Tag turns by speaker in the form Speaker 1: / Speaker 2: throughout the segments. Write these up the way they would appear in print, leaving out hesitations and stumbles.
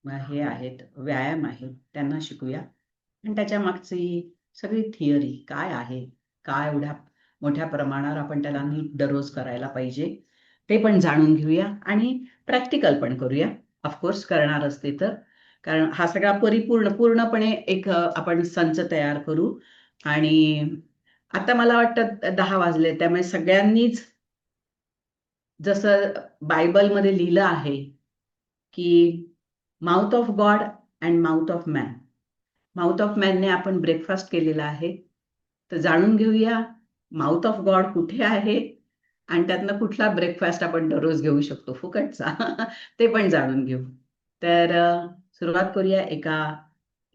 Speaker 1: हे आहेत, व्यायाम आहेत, त्यांना शिकूया. आणि त्याच्या मागची सगळी थिअरी काय आहे, काय एवढ्या मोठ्या प्रमाणावर आपण त्याला नीट दररोज करायला पाहिजे, ते पण जाणून घेऊया आणि प्रॅक्टिकल पण करूया. ऑफकोर्स करणार असते तर, कारण हा सगळा पूर्णपणे एक आपण संच तयार करू. आणि आता मला वाटतं 10 वाजले, त्यामुळे सगळ्यांनीच जसं बायबलमध्ये लिहिलं आहे की mouth of God and mouth of man. Mouth of मॅनने आपण ब्रेकफास्ट केलेला आहे, तर जाणून घेऊया माउथ ऑफ गॉड कुठे आहे आणि त्यातनं कुठला ब्रेकफास्ट आपण दररोज घेऊ शकतो फुकटचा. ते पण जाणून घेऊ. तर सुरुवात करूया एका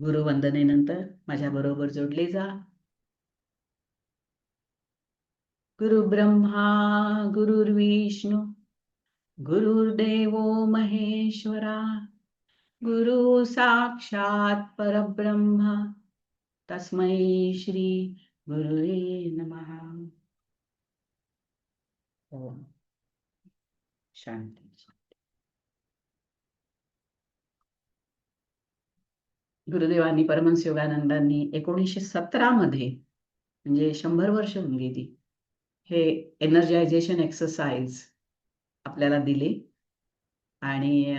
Speaker 1: गुरुवंदनेनंतर. माझ्या बरोबर जोडले जा. गुरु ब्रह्मा गुरुर्विष्णू गुरुर्देवो महेश्वरा गुरु साक्षात परब्रह्म तस्मै श्री गुरुवे नमः. ओम शांती. गुरुदेवांनी परमहंस योगानंदांनी 1917 मध्ये, म्हणजे 100 वर्ष होऊन गेली, हे एनर्जायझेशन एक्सरसाइज आपल्याला दिले. आणि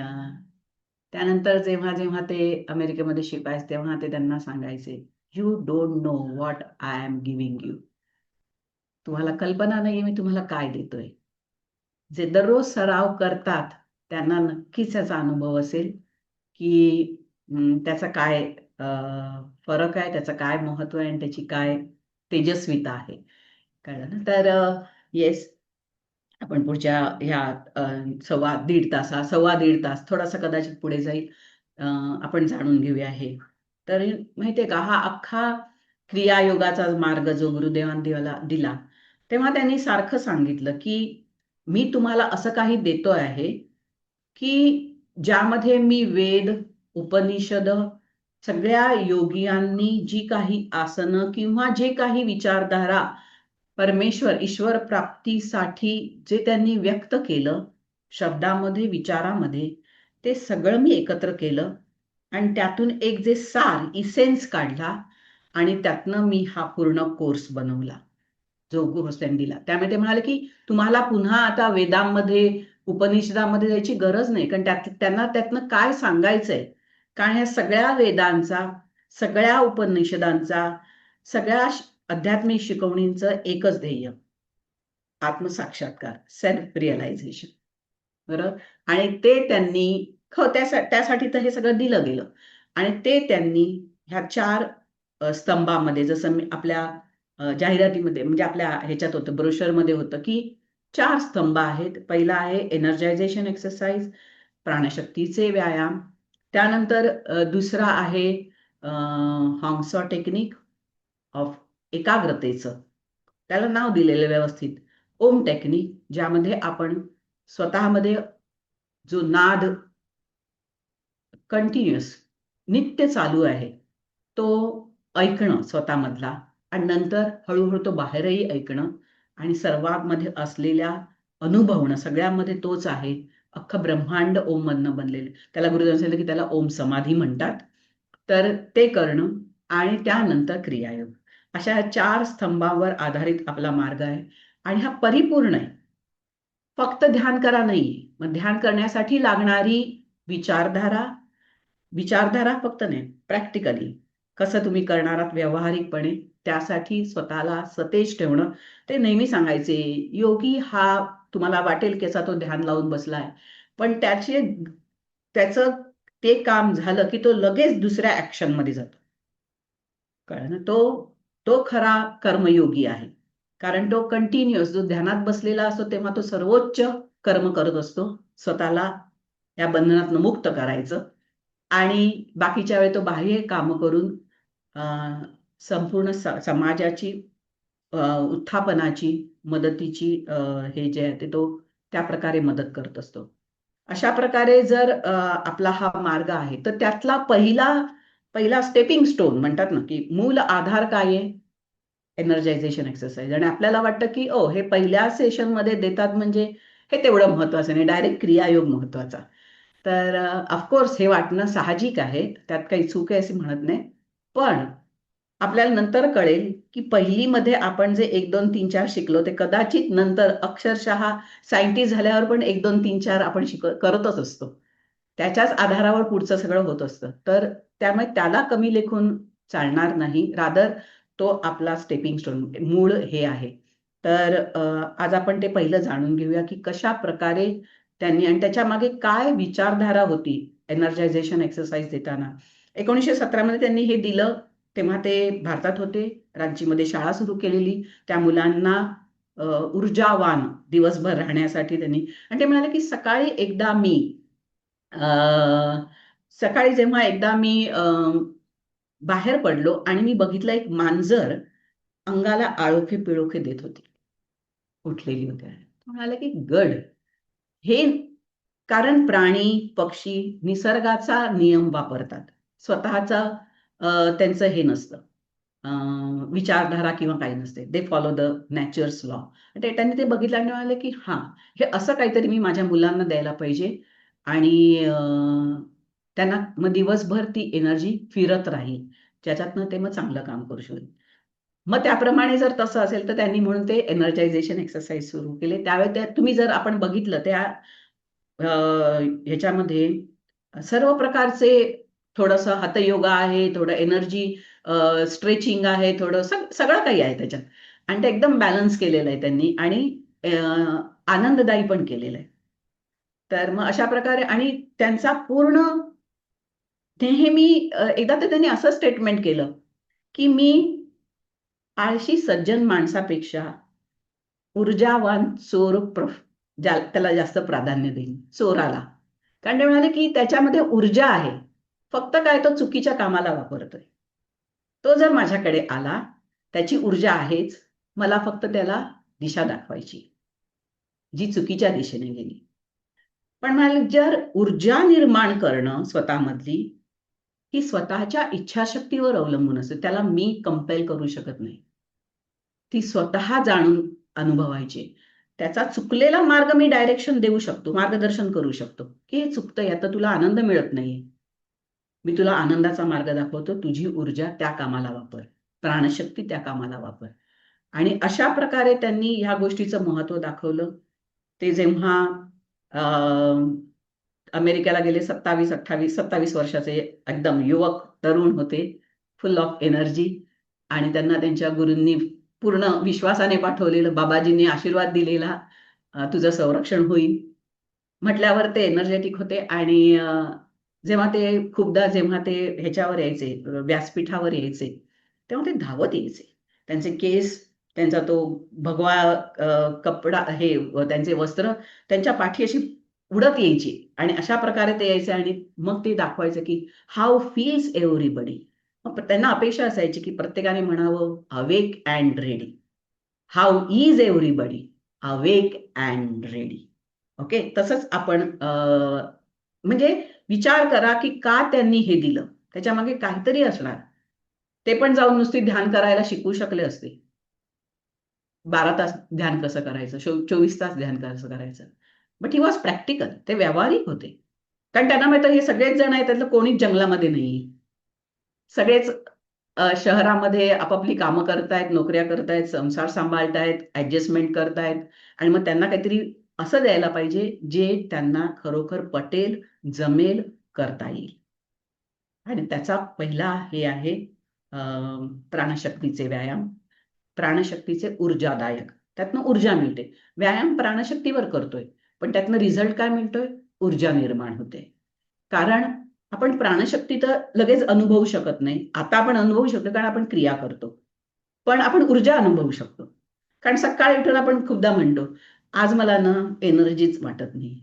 Speaker 1: त्यानंतर जेव्हा जेव्हा ते अमेरिकेमध्ये शिकायचे तेव्हा ते त्यांना सांगायचे, you don't know what I am giving you. तुम्हाला कल्पना नाही मी तुम्हाला काय देतोय. जे दररोज सराव करतात त्यांना नक्कीच याचा अनुभव असेल की त्याचा काय फरक आहे, त्याचं काय महत्व आहे आणि त्याची काय तेजस्विता आहे. कळलं ना? तर येस, आपण पुढच्या ह्या सव्वा दीड तास थोडासा कदाचित पुढे जाईल, आपण जाणून घेऊया हे. तर माहितीये का, हा अख्खा क्रियायोगाचा मार्ग जो गुरुदेवांनी दिला, तेव्हा त्यांनी सारखं सांगितलं की मी तुम्हाला असं काही देतोय आहे की ज्यामध्ये मी वेद, उपनिषद, सगळ्या योगियांनी जी काही आसनं किंवा जे काही विचारधारा ईश्वर प्राप्तीसाठी जे त्यांनी व्यक्त केलं शब्दामध्ये, विचारामध्ये, ते सगळं मी एकत्र केलं आणि त्यातून एक जे सार इसेन्स काढला आणि त्यातनं मी हा पूर्ण कोर्स बनवला जो गुरुदेवांनी दिला. त्यामुळे ते म्हणाले की तुम्हाला पुन्हा आता वेदांमध्ये, उपनिषदामध्ये जायची गरज नाही, कारण त्यांना त्यातनं काय सांगायचंय. कारण ह्या सगळ्या वेदांचा, सगळ्या उपनिषदांचा, सगळ्या आध्यात्मिक शिकवणींचं एकच ध्येय, आत्मसाक्षात्कार, सेल्फ रिअलायझेशन. बरोबर. आणि ते त्यांनी त्यासाठी तर हे सगळं दिलं गेलं. आणि ते त्यांनी ह्या 4 स्तंभामध्ये, जसं मी आपल्या जाहिरातीमध्ये, म्हणजे आपल्या ह्याच्यात होतं, ब्रोशरमध्ये होतं की 4 स्तंभ आहेत. पहिला आहे एनर्जायझेशन एक्सरसाइज, प्राणशक्तीचे व्यायाम. त्यानंतर दुसरा आहे हॉंगसॉ टेक्निक ऑफ एकाग्रतेचं, त्याला नाव दिलेलं व्यवस्थित ओम टेक्निक, ज्यामध्ये आपण स्वतःमध्ये जो नाद कंटिन्युअस नित्य चालू आहे तो ऐकणं स्वतःमधला, आणि नंतर हळूहळू तो बाहेरही ऐकणं आणि सर्वांमध्ये असलेल्या अनुभवणं. सगळ्यामध्ये तोच आहे. अख्खं ब्रह्मांड ओम मधनं बनलेलं. त्याला गुरुदेवांनी सांगितलं की त्याला ओम समाधी म्हणतात. तर ते करणं आणि त्यानंतर क्रियायोग, अशा 4 स्तंभावर आधारित आपला मार्ग आहे. आणि हा परिपूर्ण आहे. फक्त ध्यान करा नाही, मग ध्यान करण्यासाठी लागणारी विचारधारा, फक्त नाही, प्रॅक्टिकली कसं तुम्ही करणार आहात व्यावहारिकपणे, त्यासाठी स्वतःला सतेज ठेवणं. ते नेहमी सांगायचे, योगी हा तुम्हाला वाटेल की असा तो ध्यान लावून बसलाय, पण त्याचं ते काम झालं की तो लगेच दुसऱ्या ऍक्शन मध्ये जातो. कळलं ना? तो खरा कर्मयोगी आहे. कारण तो कंटिन्युअस जो ध्यानात बसलेला असतो तेव्हा तो सर्वोच्च कर्म करत असतो, स्वतःला या बंधनातनं मुक्त करायचं. आणि बाकीच्या वेळी तो बाह्य काम करून संपूर्ण समाजाची उत्थापनाची, मदतीची, हे जे आहे ते तो त्या प्रकारे मदत करत असतो. अशा प्रकारे जर आपला हा मार्ग आहे, तर त्यातला पहिला स्टेपिंग स्टोन म्हणतात ना, की मूल आधार काय आहे, एनर्जायझेशन एक्सरसाइज. आणि आपल्याला वाटतं की हे पहिल्या सेशन मध्ये देतात म्हणजे हे तेवढं महत्वाचं नाही, डायरेक्ट क्रियायोग महत्वाचा. तर ऑफकोर्स हे वाटणं साहजिक आहे, त्यात काही चूक आहे असे म्हणत नाही. पण आपल्याला नंतर कळेल की पहिलीमध्ये आपण जे 1, 2, 3, 4 शिकलो ते कदाचित नंतर अक्षरशः सायंटिस्ट झाल्यावर पण 1, 2, 3, 4 आपण करतच असतो. त्याच्याच आधारावर पुढचं सगळं होत असतं. तर त्यामुळे त्याला कमी लेखून चालणार नाही. रादर तो आपला स्टेपिंग स्टोन मूळ हे आहे. तर आज आपण ते पहिलं जाणून घेऊया की कशा प्रकारे त्यांनी आणि त्याच्या मागे काय विचारधारा होती एनर्जायझेशन एक्सरसाइज देताना. 1917 मध्ये त्यांनी हे दिलं. तेव्हा ते भारतात होते. रांचीमध्ये शाळा सुरू केलेली. त्या मुलांना ऊर्जावान दिवसभर राहण्यासाठी त्यांनी आणि ते म्हणाले की अ, सकाळी जेव्हा एकदा मी बाहेर पडलो आणि मी बघितलं एक मांजर अंगाला आळोखे पिळोखे देत होती. उठलेली होती. म्हणाले की गड हे कारण प्राणी, पक्षी निसर्गाचा नियम वापरतात. स्वतःचा त्यांचं हे नसतं. अ, विचारधारा किंवा काही नसते. They follow the nature's law. ते त्यांनी ते बघितलं आणि म्हणाले, की हां, हे असं काहीतरी मी माझ्या मुलांना द्यायला पाहिजे आणि त्यांना मग दिवसभर ती एनर्जी फिरत राहील. ज्याच्यातनं ते मग चांगलं काम करू शकतील. मग त्याप्रमाणे जर तसं असेल, तर त्यांनी म्हणून ते एनर्जायझेशन एक्सरसाइज सुरू केले. त्यावेळी त्या तुम्ही जर आपण बघितलं त्या ह्याच्यामध्ये सर्व प्रकारचे थोडंसं हातयोगा आहे, थोडं एनर्जी स्ट्रेचिंग आहे, थोडं सगळं काही आहे त्याच्यात आणि ते एकदम बॅलन्स केलेलं आहे त्यांनी आणि आनंददायी पण केलेलं आहे. तर मग अशा प्रकारे आणि त्यांचा पूर्ण नेहमी एकदा तर त्यांनी असं स्टेटमेंट केलं, की मी आळशी सज्जन माणसापेक्षा ऊर्जावान चोर त्याला जास्त प्राधान्य देईन, चोराला. कारण ते म्हणाले, की त्याच्यामध्ये ऊर्जा आहे. फक्त काय तो चुकीच्या कामाला वापरतोय. तो जर माझ्याकडे आला, त्याची ऊर्जा आहेच. मला फक्त त्याला दिशा दाखवायची, जी चुकीच्या दिशेने गेली. पण म्हणाले जर ऊर्जा निर्माण करणं स्वतःमधली, ही स्वतःच्या इच्छाशक्तीवर अवलंबून असते. त्याला मी कंपेल करू शकत नाही. ती स्वतः जाणून अनुभवायची. त्याचा चुकलेला मार्ग मी डायरेक्शन देऊ शकतो, मार्गदर्शन करू शकतो, की हे चुकतंय, आता तुला आनंद मिळत नाहीये. मी तुला आनंदाचा मार्ग दाखवतो. तुझी ऊर्जा त्या कामाला वापर. प्राणशक्ती त्या कामाला वापर. आणि अशा प्रकारे त्यांनी ह्या गोष्टीचं महत्त्व दाखवलं. ते जेव्हा अ, अमेरिकेला गेले 27 वर्षाचे एकदम युवक, तरुण होते. फुल ऑफ एनर्जी आणि त्यांना त्यांच्या गुरूंनी पूर्ण विश्वासाने पाठवलेलं, बाबाजींनी आशीर्वाद दिलेला, तुझं संरक्षण होईल. म्हटल्यावर ते एनर्जेटिक होते आणि जेव्हा ते ह्याच्यावर यायचे, व्यासपीठावर यायचे, तेव्हा ते धावत यायचे. त्यांचे केस, त्यांचा तो भगवा कपडा हे त्यांचे वस्त्र त्यांच्या पाठी अशी उडत यायची आणि अशा प्रकारे ते यायचे आणि मग ते दाखवायचं की हाऊ फील्स एव्हरीबडी. मग त्यांना अपेक्षा असायची की प्रत्येकाने म्हणावं awake and ready. How is everybody? Awake and ready. Okay. तसंच आपण म्हणजे विचार करा की का त्यांनी हे दिलं. त्याच्यामागे काहीतरी असणार. ते पण जाऊन नुसती ध्यान करायला शिकू शकले असते. 12 तास ध्यान कसं करायचं, 24 तास ध्यान कसं करायचं. But he was practical. ते व्यावहारिक होते. कारण त्यांना माहिती हे सगळेच जण आहेत, त्यातलं कोणीच जंगलामध्ये नाहीये. सगळेच शहरामध्ये आपापली कामं करतायत, नोकऱ्या करतायत, संसार सांभाळतायत, ॲडजस्टमेंट करतायत आणि मग त्यांना काहीतरी असं द्यायला पाहिजे, जे त्यांना खरोखर पटेल, जमेल, करता येईल. आणि त्याचा पहिला हे आहे प्राणशक्तीचे व्यायाम, प्राणशक्तीचे ऊर्जादायक. त्यातनं ऊर्जा मिळते. व्यायाम प्राणशक्तीवर करतोय, पण त्यातनं रिझल्ट काय मिळतोय? ऊर्जा निर्माण होते. कारण आपण प्राणशक्ती तर लगेच अनुभवू शकत नाही. आता आपण अनुभवू शकतो कारण आपण क्रिया करतो. पण आपण ऊर्जा अनुभवू शकतो. कारण सकाळी उठून आपण खूपदा म्हणतो, "आज मला ना एनर्जीच वाटत नाही."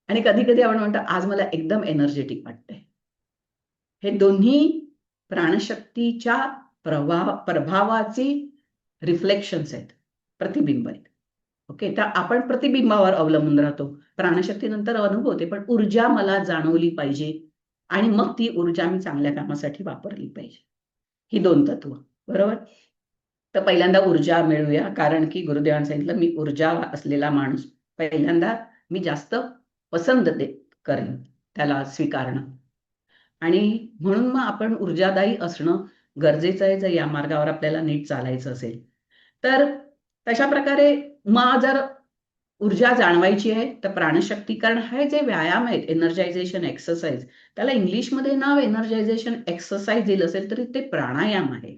Speaker 1: आणि कधी-कधी आपण म्हणतो, "आज मला एकदम एनर्जेटिक वाटतंय." हे दोन्ही प्राणशक्तीच्या प्रभावाची रिफ्लेक्शन्स आहेत, प्रतिबिंब आहेत. ओके. तर आपण प्रतिबिंबावर अवलंबून राहतो. प्राणशक्ती नंतर अनुभवते, पण ऊर्जा मला जाणवली पाहिजे आणि मग ती ऊर्जा मी चांगल्या कामासाठी वापरली पाहिजे. ही 2 तत्व. बरोबर? तर पहिल्यांदा ऊर्जा मिळवूया, कारण की गुरुदेवांनी सांगितलं, "मी ऊर्जा असलेला माणूस पहिल्यांदा मी जास्त पसंत करेन." त्याला स्वीकारणं. आणि म्हणून मग आपण ऊर्जादायी असणं गरजेचं आहे, जर या मार्गावर आपल्याला नीट चालायचं असेल तर. तशा प्रकारे मग जर ऊर्जा जाणवायची आहे तर प्राणशक्ती, कारण हे जे व्यायाम आहेत एनर्जायझेशन एक्सरसाइज, त्याला इंग्लिशमध्ये नाव एनर्जायझेशन एक्सरसाइज दिलं असेल तरी ते प्राणायाम आहे.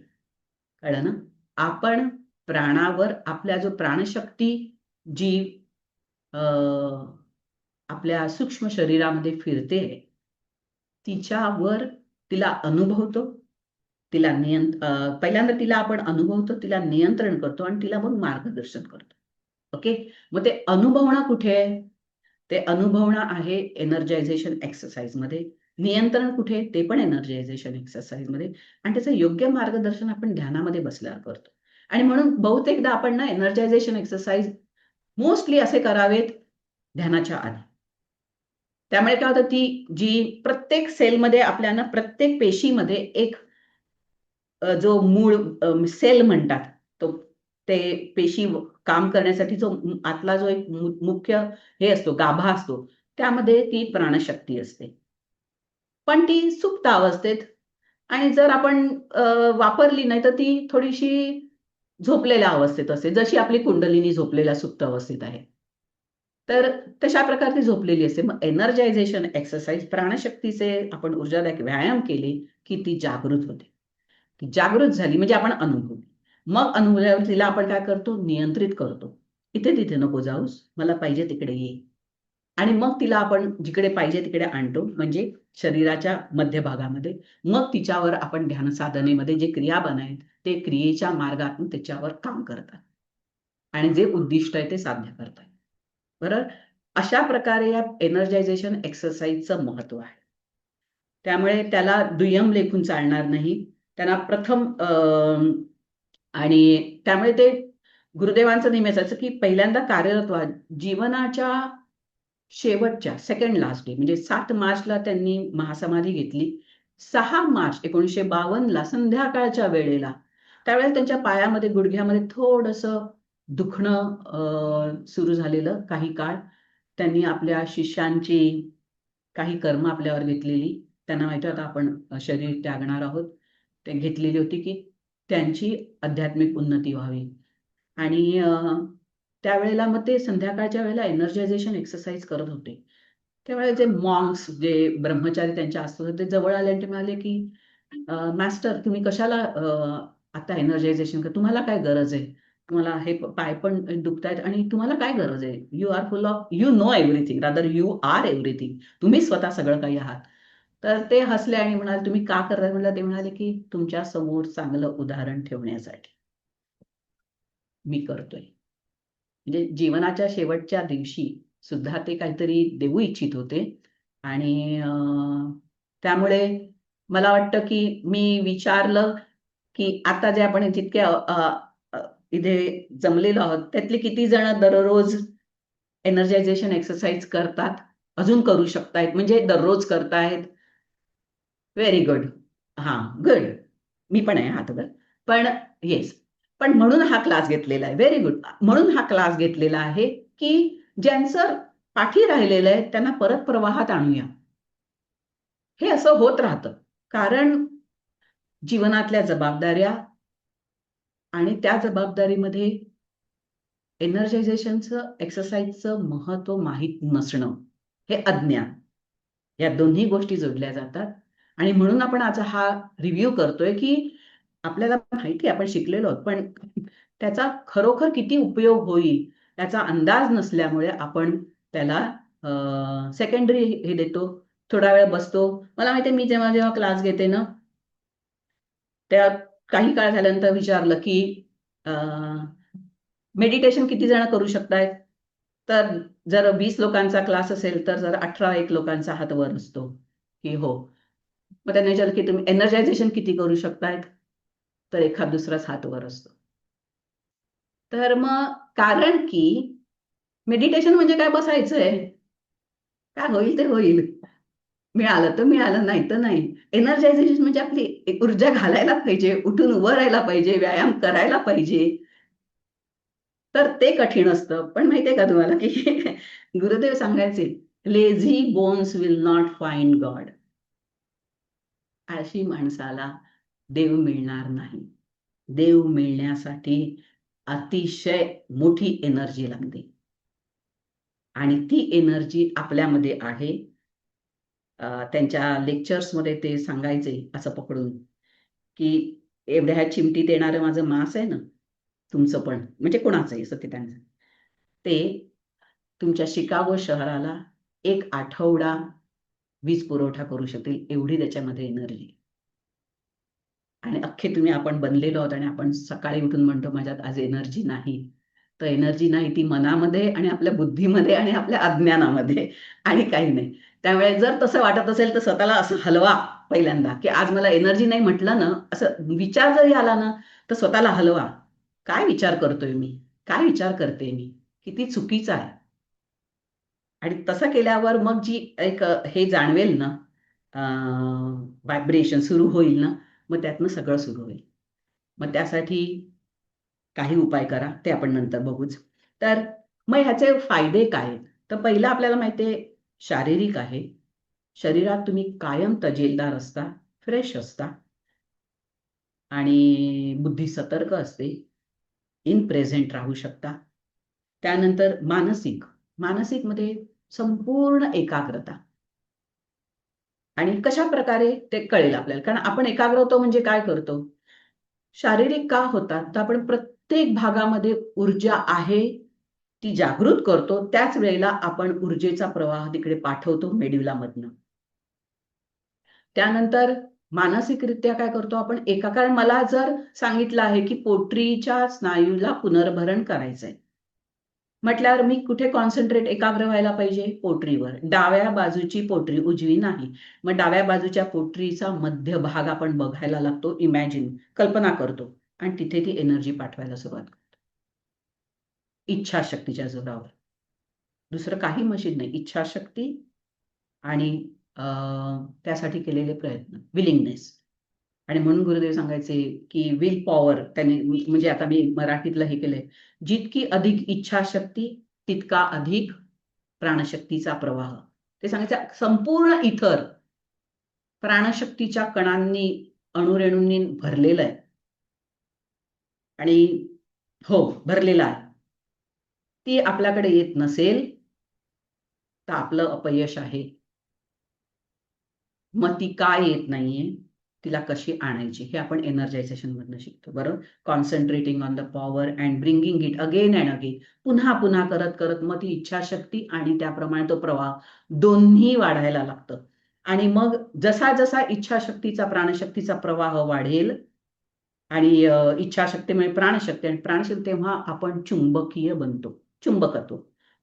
Speaker 1: कळलं ना? आपण प्राणावर आपल्या जो प्राणशक्ती जी आपल्या सूक्ष्म शरीरामध्ये फिरते तिच्यावर तिला अनुभवतो, तिला पहिल्यांदा तिला आपण अनुभवतो, तिला नियंत्रण करतो आणि तिला मग मार्गदर्शन करतो. ओके, मग ते अनुभवणं कुठे आहे? ते अनुभवणं आहे एनर्जायझेशन एक्सरसाइज मध्ये. नियंत्रण कुठे? ते पण एनर्जायझेशन एक्सरसाइज मध्ये. आणि त्याचं योग्य मार्गदर्शन आपण ध्यानामध्ये बसल्यावर करतो. आणि म्हणून बहुतेकदा आपण ना एनर्जायझेशन एक्सरसाइज मोस्टली असे करावेत ध्यानाच्या आधी. त्यामुळे काय होतं, ती जी प्रत्येक सेलमध्ये आपल्याला प्रत्येक पेशीमध्ये एक जो मूळ सेल म्हणतात तो, ते पेशी काम करण्यासाठी जो आतला जो एक मुख्य हे असतो, गाभा असतो, त्यामध्ये ती प्राणशक्ती असते. पण ती सुप्त अवस्थेत, आणि जर आपण वापरली नाही तर ती थोडीशी झोपलेल्या अवस्थेत असते, जशी आपली कुंडलिनी झोपलेल्या सुप्त अवस्थेत आहे. तर तशा प्रकारे ती झोपलेली असते. मग एनर्जायझेशन एक्सरसाइज, प्राणशक्तीचे आपण ऊर्जादायक व्यायाम केले की ती जागृत होते. ती जागृत झाली म्हणजे आपण अनुभवली. मग अनुभवल्यावर तिला आपण काय करतो? नियंत्रित करतो. इथे तिथे नको जाऊस, मला पाहिजे तिकडे ये. आणि मग तिला आपण जिकडे पाहिजे तिकडे आणतो, म्हणजे शरीराच्या मध्यभागामध्ये. मग तिच्यावर आपण ध्यान साधनेमध्ये जे क्रियाबन आहेत ते क्रियेच्या मार्गातून त्याच्यावर काम करतात आणि जे उद्दिष्ट आहे ते साध्य करतात. बरोबर? अशा प्रकारे या एनर्जायझेशन एक्सरसाइजचं महत्व आहे. त्यामुळे त्याला दुय्यम लेखून चालणार नाही. त्यांना प्रथम आणि त्यामुळे ते गुरुदेवांचं नेहमी असायचं की पहिल्यांदा कार्यरत व्हा. जीवनाच्या शेवटच्या सेकंड लास्ट डे म्हणजे 7 मार्चला त्यांनी महासमाधी घेतली. 6 मार्च 1952ला संध्याकाळच्या वेळेला, त्यावेळेला त्यांच्या पायामध्ये, गुडघ्यामध्ये थोडंसं दुखणं सुरू झालेलं. काही काळ त्यांनी आपल्या शिष्यांची काही कर्म आपल्यावर घेतलेली, त्यांना माहिती होतं आपण शरीर त्यागणार आहोत, ते घेतलेली होती की त्यांची आध्यात्मिक उन्नती व्हावी. आणि त्यावेळेला मग ते संध्याकाळच्या वेळेला एनर्जायझेशन एक्सरसाइज करत होते. त्यावेळेला जे मॉन्क्स, जे ब्रह्मचारी त्यांच्या आसपास होते, ते जवळ आले आणि ते म्हणाले की मास्टर तुम्ही कशाला आता एनर्जायझेशन कर, तुम्हाला काय गरज आहे? तुम्हाला हे पाय पण दुखतायत आणि तुम्हाला काय गरज आहे? You are full of, you know everything, rather you are everything. तुम्ही स्वतः सगळं काही आहात. तर ते हसले आणि म्हणाले तुम्ही का करताय म्हणलं. ते म्हणाले की तुमच्या समोर चांगलं उदाहरण ठेवण्यासाठी मी करतोय. म्हणजे जीवनाच्या शेवटच्या दिवशी सुद्धा ते काहीतरी देऊ इच्छित होते. आणि त्यामुळे मला वाटतं की मी विचारलं की आता जे आपण जितके इथे जमलेलो आहोत त्यातले किती जण दररोज एनर्जायझेशन एक्सरसाइज करतात, अजून करू शकतायत, म्हणजे दररोज करतायत. Very good. हां, गुड. मी पण आहे हात वर. पण येस. पण म्हणून हा क्लास घेतलेला आहे. Very good. म्हणून हा क्लास घेतलेला आहे की ज्यांचं पाठी राहिलेलं आहे त्यांना परत प्रवाहात आणूया. हे असं होत राहतं. कारण जीवनातल्या जबाबदाऱ्या आणि त्या जबाबदारीमध्ये एनर्जायझेशनचं एक्सरसाइजचं महत्व माहीत नसणं, हे अज्ञान. या दोन्ही गोष्टी जोडल्या जातात. आणि म्हणून आपण आज हा रिव्ह्यू करतोय की आपल्याला माहिती आहे आपण शिकलेलो आहोत, पण त्याचा खरोखर किती उपयोग होईल याचा अंदाज नसल्यामुळे आपण त्याला सेकंडरी हे देतो. थोडा वेळ बसतो. मला माहिती आहे मी जेव्हा जेव्हा क्लास घेते ना, त्या काही काळ झाल्यानंतर विचारलं की मेडिटेशन किती जण करू शकतायत? तर जर 20 लोकांचा क्लास असेल तर जर 18 लोकांचा हात वर असतो की हो. मग त्यांनी विचारलं की तुम्ही एनर्जायझेशन किती करू शकतायत? तर एखाद दुसराच हात वर असतो. तर मग कारण की मेडिटेशन म्हणजे काय, बसायचंय. काय होईल ते होईल. मिळालं तर मिळालं, नाही तर नाही. एनर्जायझेशन म्हणजे आपली एक ऊर्जा घालायला पाहिजे, उठून उभं राहायला पाहिजे, व्यायाम करायला पाहिजे. तर ते कठीण असतं. पण माहितीये का तुम्हाला की गुरुदेव सांगायचे lazy bones will not find God. अशी माणसाला देव मिळणार नाही. देव मिळण्यासाठी अतिशय मोठी एनर्जी लागते आणि ती एनर्जी आपल्यामध्ये आहे. त्यांच्या लेक्चर्समध्ये ते सांगायचे असं पकडून की एवढ्या चिमटीत येणारं माझं मांस आहे ना, तुमचं पण म्हणजे कोणाचंही असं ते त्यांचं, ते तुमच्या शिकागो शहराला एक आठवडा वीज पुरवठा करू शकतील एवढी त्याच्यामध्ये एनर्जी. आणि अख्खे तुम्ही आपण बनलेलो आहोत आणि आपण सकाळी उठून म्हणतो माझ्यात आज एनर्जी नाही. तर एनर्जी नाही ती मनामध्ये आणि आपल्या बुद्धीमध्ये आणि आपल्या अज्ञानामध्ये आणि काही नाही. त्यामुळे जर तसं वाटत असेल तर स्वतःला असं हलवा पहिल्यांदा की आज मला एनर्जी नाही म्हटलं ना, असं विचार जरी आला ना तर स्वतःला हलवा. काय विचार करतोय मी, काय विचार करते मी, किती चुकीचा आहे. आणि तसं केल्यावर मग जी एक हे जाणवेल ना, व्हायब्रेशन सुरू होईल ना, मग त्यातनं सगळं सुरू होईल. मग त्यासाठी काही उपाय करा, ते आपण नंतर बघूच. तर मग ह्याचे फायदे काय आहेत? तर पहिलं आपल्याला माहिती आहे शारीरिक आहे. शरीरात तुम्ही कायम तजेलदार असता, फ्रेश असता आणि बुद्धी सतर्क असते, इन प्रेझेंट राहू शकता. त्यानंतर मानसिक, मानसिकमध्ये संपूर्ण एकाग्रता. आणि कशा प्रकारे ते कळेल आपल्याला, कारण आपण एकाग्र होतो म्हणजे काय करतो? शारीरिक का होतात? तर आपण प्रत्येक भागामध्ये ऊर्जा आहे ती जागृत करतो. त्याच वेळेला आपण ऊर्जेचा प्रवाह तिकडे पाठवतो मेड्युलामधनं. त्यानंतर मानसिकरित्या काय करतो आपण? कारण मला जर सांगितलं आहे की पोटरीच्या स्नायूला पुनर्भरण करायचंय म्हटल्यावर मी कुठे कॉन्सन्ट्रेट एकाग्र व्हायला पाहिजे? पोटरीवर. डाव्या बाजूची पोटरी, उजवी नाही. मग डाव्या बाजूच्या पोटरीचा मध्यभाग आपण बघायला लागतो, कल्पना करतो आणि तिथे ती एनर्जी पाठवायला सुरुवात करतो. इच्छाशक्तीच्या जोरावर. दुसरं काही मशीन नाही. इच्छाशक्ती आणि त्यासाठी केलेले प्रयत्न, विलिंगनेस. आणि म्हणून गुरुदेव सांगायचे की विल पॉवर त्यांनी म्हणजे आता मी मराठीतलं हे केलंय, जितकी अधिक इच्छाशक्ती तितका अधिक प्राणशक्तीचा प्रवाह. ते सांगायचं संपूर्ण इथर प्राणशक्तीच्या कणांनी, अणुरेणूंनी भरलेलं आहे. आणि हो, भरलेला आहे. ती आपल्याकडे येत नसेल तर आपलं अपयश आहे. मग ती का येत नाहीये? तिला कशी आणायची? हे आपण एनर्जायझेशन मधनं शिकतो. बरोबर? Concentrating on the power and bringing it again and again. पुन्हा पुन्हा करत करत मग ती इच्छाशक्ती आणि त्याप्रमाणे तो प्रवाह दोन्ही वाढायला लागतं. आणि मग जसा जसा इच्छाशक्तीचा, प्राणशक्तीचा प्रवाह वाढेल आणि इच्छाशक्तीमुळे प्राणशक्ती आणि प्राणशक्ती, तेव्हा आपण चुंबकीय बनतो, चुंबकत्व.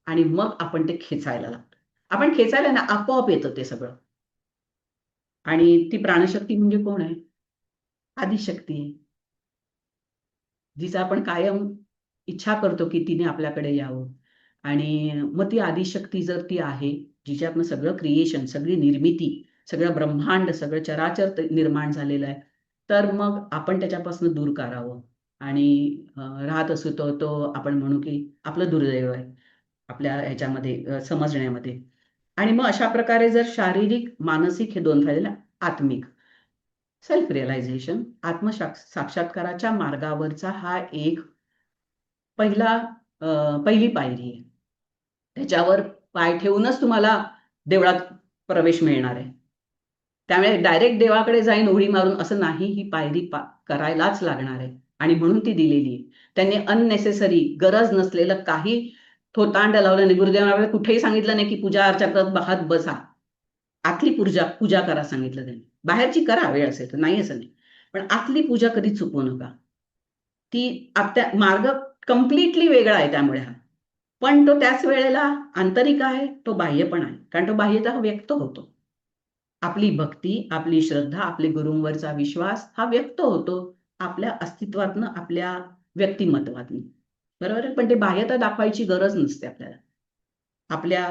Speaker 1: आणि मग आपण ते खेचायला लागतो. आपण खेचायला ना आपोआप येतं ते सगळं. आणि ती प्राणशक्ती म्हणजे कोण आहे? आदिशक्ती आहे. जिचा आपण कायम इच्छा करतो की तिने आपल्याकडे यावं. आणि मग ती आदिशक्ती जर ती आहे, जिच्यातनं सगळं क्रिएशन, सगळी निर्मिती, सगळं ब्रह्मांड, सगळं चराचर निर्माण झालेलं आहे, तर मग आपण त्याच्यापासून दूर करावं. आणि राहत असू तो आपण म्हणू की आपलं दुर्दैव आहे आपल्या ह्याच्यामध्ये समजण्यामध्ये. आणि मग अशा प्रकारे जर शारीरिक, मानसिक हे दोन फायदे ना, आत्मिक सेल्फ रिअलायझेशन, साक्षात्काराच्या मार्गावरचा हा एक पहिली पायरी आहे. त्याच्यावर पाय ठेवूनच तुम्हाला देवळात प्रवेश मिळणार आहे. त्यामुळे डायरेक्ट देवाकडे जाईन उडी मारून असं नाही, ही पायरी करायलाच लागणार आहे आणि म्हणून ती दिलेली आहे. त्यांनी अननेसेसरी, गरज नसलेलं काही थोतांड लावलं नाही. गुरुदेवांनी कुठेही सांगितलं नाही की पूजा अर्चा करत बाहेर बसा. आतली पूजा पूजा करा सांगितलं त्यांनी. बाहेरची करा वेळ असेल तर, नाही असं नाही. पण आतली पूजा कधी चुकवू नका. ती मार्ग कम्प्लिटली वेगळा आहे त्यामुळे हा. पण तो त्याच वेळेला आंतरिक आहे, तो बाह्य पण आहे. कारण तो बाह्यतः व्यक्त होतो. आपली भक्ती, आपली श्रद्धा, आपले गुरूंवरचा विश्वास हा व्यक्त होतो आपल्या अस्तित्वातनं, आपल्या व्यक्तिमत्वातनं. बरोबर आहे? पण ते बाह्यता दाखवायची गरज नसते आपल्याला. आपल्या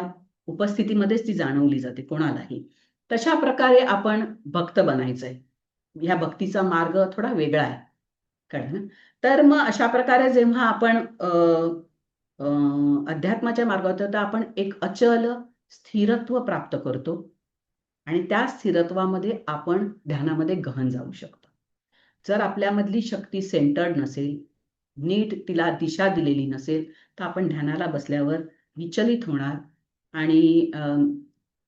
Speaker 1: उपस्थितीमध्येच ती जाणवली जाते कोणालाही. तशा प्रकारे आपण भक्त बनायचंय. ह्या भक्तीचा मार्ग थोडा वेगळा आहे. कळलं ना? तर मग अशा प्रकारे जेव्हा आपण अध्यात्माच्या मार्गावर तर आपण एक अचल स्थिरत्व प्राप्त करतो आणि त्या स्थिरत्वामध्ये आपण ध्यानामध्ये गहन जाऊ शकतो. जर आपल्यामधली शक्ती सेंटर्ड नसेल, नीट तिला दिशा दिलेली नसेल, तर आपण ध्यानाला बसल्यावर विचलित होणार आणि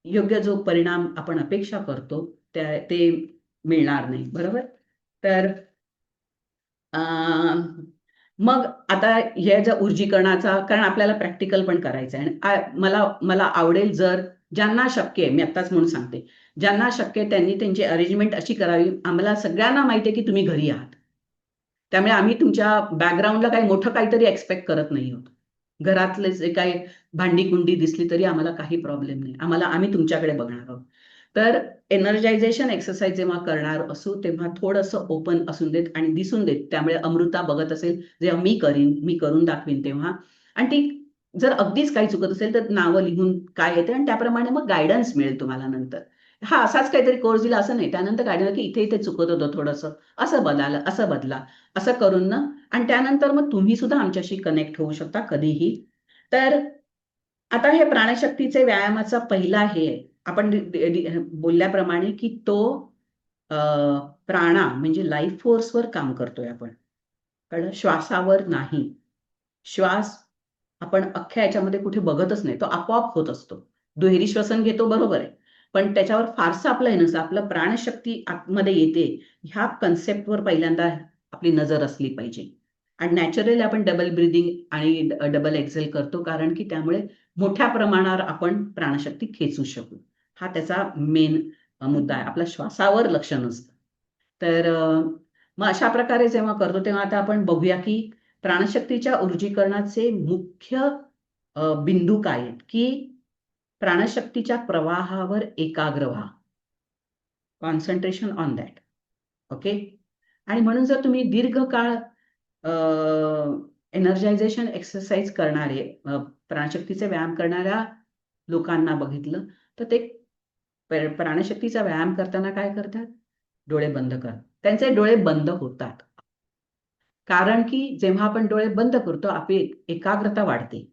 Speaker 1: योग्य जो परिणाम आपण अपेक्षा करतो ते मिळणार नाही. बरोबर? तर मग आता हे जर ऊर्जीकरणाचा, कारण आपल्याला प्रॅक्टिकल पण करायचं आहे आणि मला आवडेल जर ज्यांना शक्य आहे, मी आत्ताच म्हणून सांगते, ज्यांना शक्य आहे त्यांनी त्यांची अरेंजमेंट अशी करावी. आम्हाला सगळ्यांना माहिती आहे की तुम्ही घरी आहात. त्यामुळे आम्ही तुमच्या बॅकग्राऊंडला काही मोठं काहीतरी एक्सपेक्ट करत नाही आहोत. घरातले जे काही भांडी-कुंडी दिसली तरी आम्हाला काही प्रॉब्लेम नाही. आम्ही तुमच्याकडे बघणार आहोत. तर एनर्जायझेशन एक्सरसाइज जेव्हा करणार असू तेव्हा थोडंसं ओपन असून देत आणि दिसून देत. त्यामुळे अमृता बघत असेल, जेव्हा मी करून दाखवीन तेव्हा, आणि ती जर अगदीच काही चुकत असेल तर नावं लिहून काय येते आणि त्याप्रमाणे मग गाईडन्स मिळेल तुम्हाला नंतर. हा असाच काहीतरी कोर्स दिला असं नाही. त्यानंतर गाईडन्स की इथे चुकत होतं थोडंसं, असं बदला, असं करून ना, आणि त्यानंतर मग तुम्ही सुद्धा आमच्याशी कनेक्ट होऊ शकता कधीही. तर आता हे प्राणशक्तीचे व्यायामाचा पहिला हे आहे. आपण बोलल्याप्रमाणे की तो प्राणा म्हणजे लाईफ फोर्सवर काम करतोय आपण. कळलं? श्वासावर नाही. श्वास आपण अख्ख्या याच्यामध्ये कुठे बघतच नाही. तो आपोआप होत असतो. दुहेरी श्वसन घेतो बरोबर आहे. पण त्याच्यावर फारसं आपलं हे नसतं. आपलं प्राणशक्ती आतमध्ये येते ह्या कन्सेप्टवर पहिल्यांदा आपली नजर असली पाहिजे. आणि नॅचरली आपण डबल ब्रीथिंग आणि डबल एक्झेल करतो, कारण की त्यामुळे मोठ्या प्रमाणावर आपण प्राणशक्ती खेचू शकू. हा त्याचा मेन मुद्दा आहे. आपल्या श्वासावर लक्ष नसतं. तर मग अशा प्रकारे जेव्हा करतो तेव्हा आता आपण बघूया की प्राणशक्तीच्या ऊर्जीकरणाचे मुख्य बिंदू काय आहेत, की प्राणशक्तीच्या प्रवाहावर एकाग्र व्हा. Concentration on that. ओके? आणि म्हणून जर तुम्ही दीर्घकाळ एनर्जायझेशन एक्सरसाइज करणारे प्राणशक्तीचे व्यायाम करणाऱ्या लोकांना बघितलं, तर ते प्राणशक्तीचा व्यायाम करताना काय करतात? डोळे बंद करतात. त्यांचे डोळे बंद होतात. कारण की जेव्हा आपण डोळे बंद करतो, आपली एकाग्रता वाढते.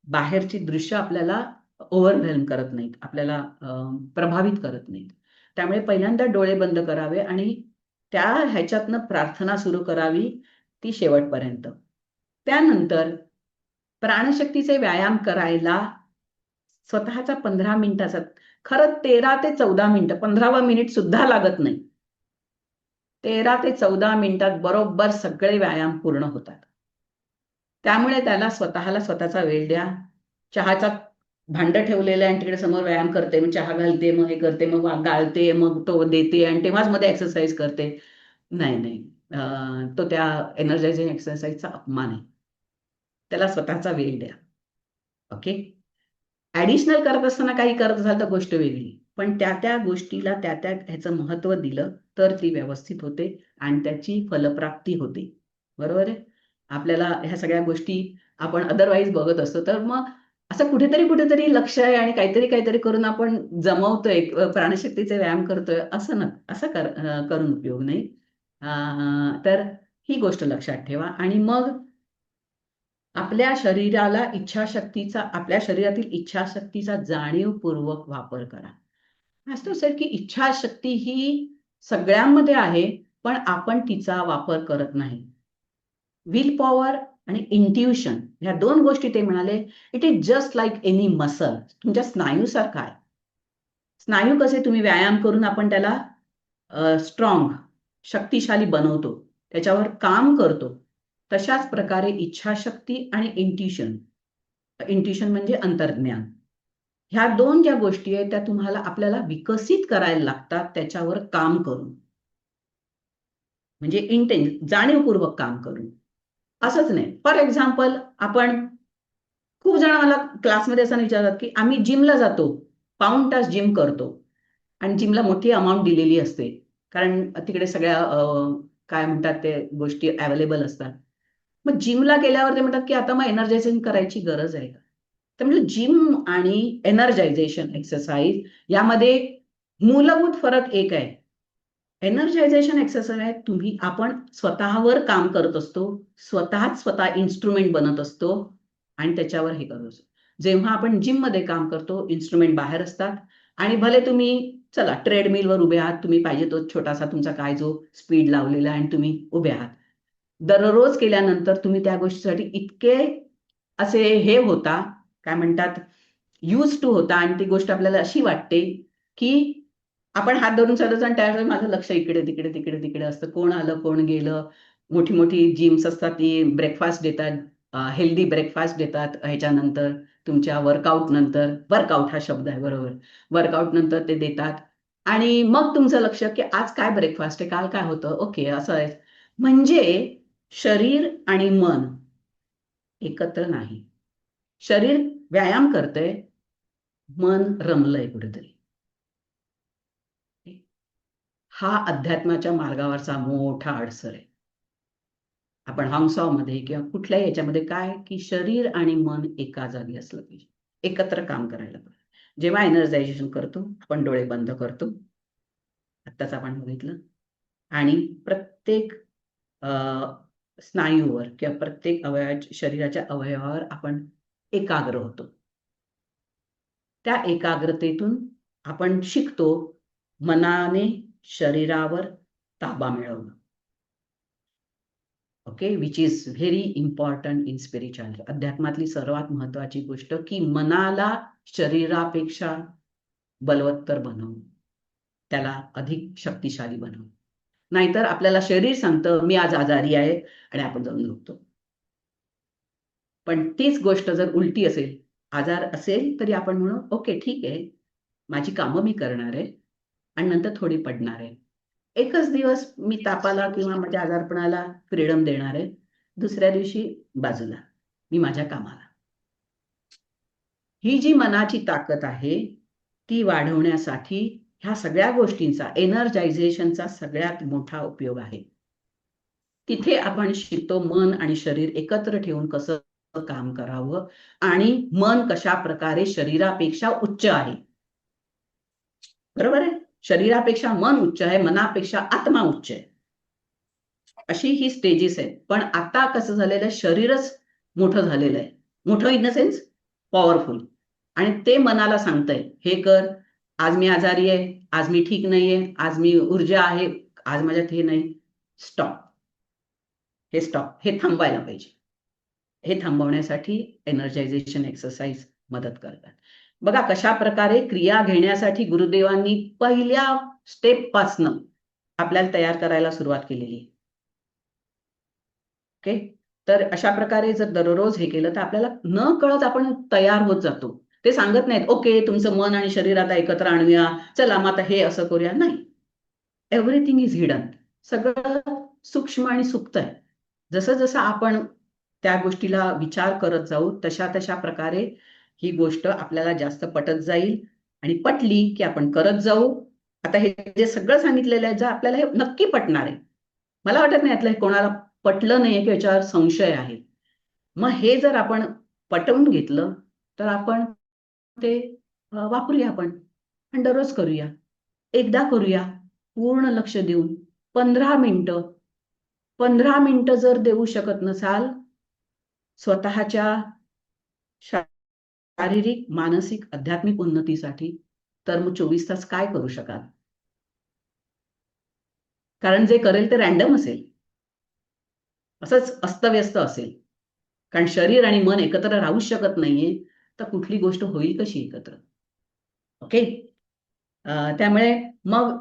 Speaker 1: बाहेरची दृश्य आपल्याला ओव्हरवेल्म करत नाहीत. आपल्याला प्रभावित करत नाहीत. त्यामुळे पहिल्यांदा डोळे बंद करावे आणि त्या ह्याच्यातनं प्रार्थना सुरू करावी ती शेवटपर्यंत. त्यानंतर प्राणशक्तीचे व्यायाम करायला स्वतःचा 15 मिनिटाचा, खरं 13 ते 14 मिनिटं, 15वं मिनिट सुद्धा लागत नाही. 13 ते 14 मिनिटात बरोबर सगळे व्यायाम पूर्ण होतात. त्यामुळे त्याला स्वतःचा वेळ द्या. चहाचा भांडं ठेवलेलं आहे आणि तिकडे समोर व्यायाम करते, मग चहा घालते, मग हे करते, मग गाळते, मग तो देते आणि तेव्हाच मध्ये एक्सरसाइज करते. नाही. तो त्या एनर्जायझिंग एक्सरसाइजचा अपमान आहे. त्याला स्वतःचा वेळ द्या. ओके? ॲडिशनल करत असताना काही करत असाल तर गोष्ट वेगळी. पण त्या गोष्टीला त्या ह्याचं महत्त्व दिलं तर ती व्यवस्थित होते आणि त्याची फलप्राप्ती होते. बरोबर आहे? आपल्याला ह्या सगळ्या गोष्टी आपण अदरवाईज बघत असतो. तर मग असं कुठेतरी लक्ष आहे आणि काहीतरी करून आपण जमवतोय, प्राणशक्तीचे व्यायाम करतोय असं करून उपयोग नाही. तर ही गोष्ट लक्षात ठेवा आणि मग आपल्या शरीरातील इच्छाशक्तीचा जाणीवपूर्वक वापर करा. असतं सर की इच्छाशक्ती ही सगळ्यांमध्ये आहे, पण आपण तिचा वापर करत नाही. विल पॉवर आणि इंट्युशन ह्या 2 गोष्टी ते म्हणाले, it is just like any muscle. तुमच्या स्नायूसारखा आहे. स्नायू कसे तुम्ही व्यायाम करून आपण त्याला स्ट्रॉंग, शक्तिशाली बनवतो. त्याच्यावर काम करतो. तशाच प्रकारे इच्छाशक्ती आणि इंट्युशन म्हणजे अंतर्ज्ञान. ह्या 2 ज्या गोष्टी आहेत त्या आपल्याला विकसित करायला लागतात त्याच्यावर काम करून. म्हणजे जाणीवपूर्वक काम करून. असंच नाही. फॉर एक्झाम्पल खूप जण मला क्लासमध्ये असं विचारतात, की आम्ही जिमला जातो. पाऊण तास जिम करतो आणि जिमला मोठी अमाउंट दिलेली असते. कारण तिकडे सगळ्या काय म्हणतात ते गोष्टी अवेलेबल असतात. मग जिमला गेल्यावर ते म्हणतात, की आता मग एनर्जायझिंग करायची गरज आहे का? तर म्हणजे जिम आणि एनर्जायझेशन एक्सरसाइज यामध्ये मूलभूत फरक एक आहे. एनर्जायझेशन एक्सरसाइज आपण स्वतःवर काम करत असतो. स्वतः इन्स्ट्रुमेंट बनत असतो आणि त्याच्यावर हे करत असतो. जेव्हा आपण जिममध्ये काम करतो, इन्स्ट्रुमेंट बाहेर असतात आणि भले तुम्ही चला ट्रेडमिलवर उभे आहात, तुम्ही पाहिजे तो छोटासा तुमचा काय जो स्पीड लावलेला आहे आणि तुम्ही उभे आहात. दररोज केल्यानंतर तुम्ही त्या गोष्टीसाठी इतके असे हे होता, काय म्हणतात, यूज टू होता आणि ती गोष्ट आपल्याला अशी वाटते की आपण हात धरून चालतो आणि त्यावेळेस माझं लक्ष इकडे तिकडे तिकडे तिकडे असतं. कोण आलं कोण गेलं. मोठी मोठी जिम्स असतात ती ब्रेकफास्ट देतात, हेल्दी ब्रेकफास्ट देतात ह्याच्यानंतर तुमच्या वर्कआउट नंतर. वर्कआउट हा शब्द आहे बरोबर. वर्कआउट नंतर ते देतात आणि मग तुमचं लक्ष की आज काय ब्रेकफास्ट आहे, काल काय होतं, ओके असं आहे. म्हणजे शरीर आणि मन एकत्र नाही. शरीर व्यायाम करतंय, मन रमलंय कुठेतरी. हा अध्यात्माच्या मार्गावरचा मोठा अडसर आहे. आपण हंसामध्ये किंवा कुठल्याही याच्यामध्ये काय की शरीर आणि मन एका जागी असलं पाहिजे, एकत्र काम करायला पाहिजे. जेव्हा एनर्जायझेशन करतो आपण डोळे बंद करतो, आत्ताच आपण बघितलं, आणि प्रत्येक स्नायूवर किंवा प्रत्येक शरीराच्या अवयवावर आपण एकाग्र होतो. त्या एकाग्रतेतून आपण शिकतो मनाने शरीरावर ताबा मिळवणं. Okay, which is very important in spirituality. अध्यात्मातली सर्वात महत्वाची गोष्ट की मनाला शरीरापेक्षा बलवत्तर बनवणं, त्याला अधिक शक्तिशाली बनवणं. नाहीतर आपल्याला शरीर सांगतं मी आज आजारी आहे आणि आपण जाऊन झोपतो. पण तीच गोष्ट जर उलटी असेल, आजार असेल तरी आपण म्हणू ओके ठीक आहे, माझी कामं मी करणार आहे आणि नंतर थोडी पडणार आहे. एकच दिवस मी तापाला किंवा माझ्या आजारपणाला फ्रीडम देणार आहे, दुसऱ्या दिवशी बाजूला मी माझ्या कामाला. ही जी मनाची ताकद आहे ती वाढवण्यासाठी ह्या सगळ्या गोष्टींचा, एनर्जायझेशनचा सगळ्यात मोठा उपयोग आहे. तिथे आपण शिकतो मन आणि शरीर एकत्र ठेवून कसं काम करावं आणि मन कशा प्रकारे शरीरापेक्षा उच्च आहे. बरोबर आहे. शरीरापेक्षा मन उच्च आहे, मनापेक्षा आत्मा उच्च आहे. अशी ही स्टेजेस आहेत. पण आता कसं झालेलं आहे, शरीरच मोठं झालेलं आहे. मोठं इन द सेन्स पॉवरफुल. आणि ते मनाला सांगतंय हे कर, आज मी आजारी आहे, आज मी ठीक नाहीये, आज मी ऊर्जा आहे, आज माझ्यात हे नाही. स्टॉप. हे स्टॉप. हे थांबवायला पाहिजे. हे थांबवण्यासाठी एनर्जायझेशन एक्सरसाइज मदत करतात. बघा कशा प्रकारे क्रिया घेण्यासाठी गुरुदेवांनी पहिल्या स्टेप पासनं आपल्याला तयार करायला सुरुवात केलेली आहे. ओके, तर अशा प्रकारे जर दररोज हे केलं तर आपल्याला न कळत आपण तयार होत जातो. ते सांगत नाहीत ओके तुमचं मन आणि शरीर आता एकत्र आणूया, चला मग आता हे असं करूया, नाही. Everything is hidden. सगळं सूक्ष्म आणि सुप्त आहे. जसं जसं आपण त्या गोष्टीला विचार करत जाऊ तशा तशा प्रकारे ही गोष्ट आपल्याला जास्त पटत जाईल आणि पटली की आपण करत जाऊ. आता हे जे सगळं सांगितलेलं आहे जर आपल्याला हे नक्की पटणार आहे, मला वाटत नाही यातलं कोणाला पटलं नाहीये की याच्यावर संशय आहे. मग हे जर आपण पटवून घेतलं तर आपण ते वापरूया आपण आणि दररोज करूया. एकदा करूया पूर्ण लक्ष देऊन 15 मिनिटं. 15 मिनिटं जर देऊ शकत नसाल स्वतःच्या शारीरिक, मानसिक, आध्यात्मिक उन्नतीसाठी, तर मग 24 तास काय करू शकाल? कारण जे करेल ते रॅन्डम असेल. असंच अस्तव्यस्त असेल. कारण शरीर आणि मन एकत्र राहूच शकत नाहीये, तर कुठली गोष्ट होईल कशी एकत्र? ओके. त्यामुळे मग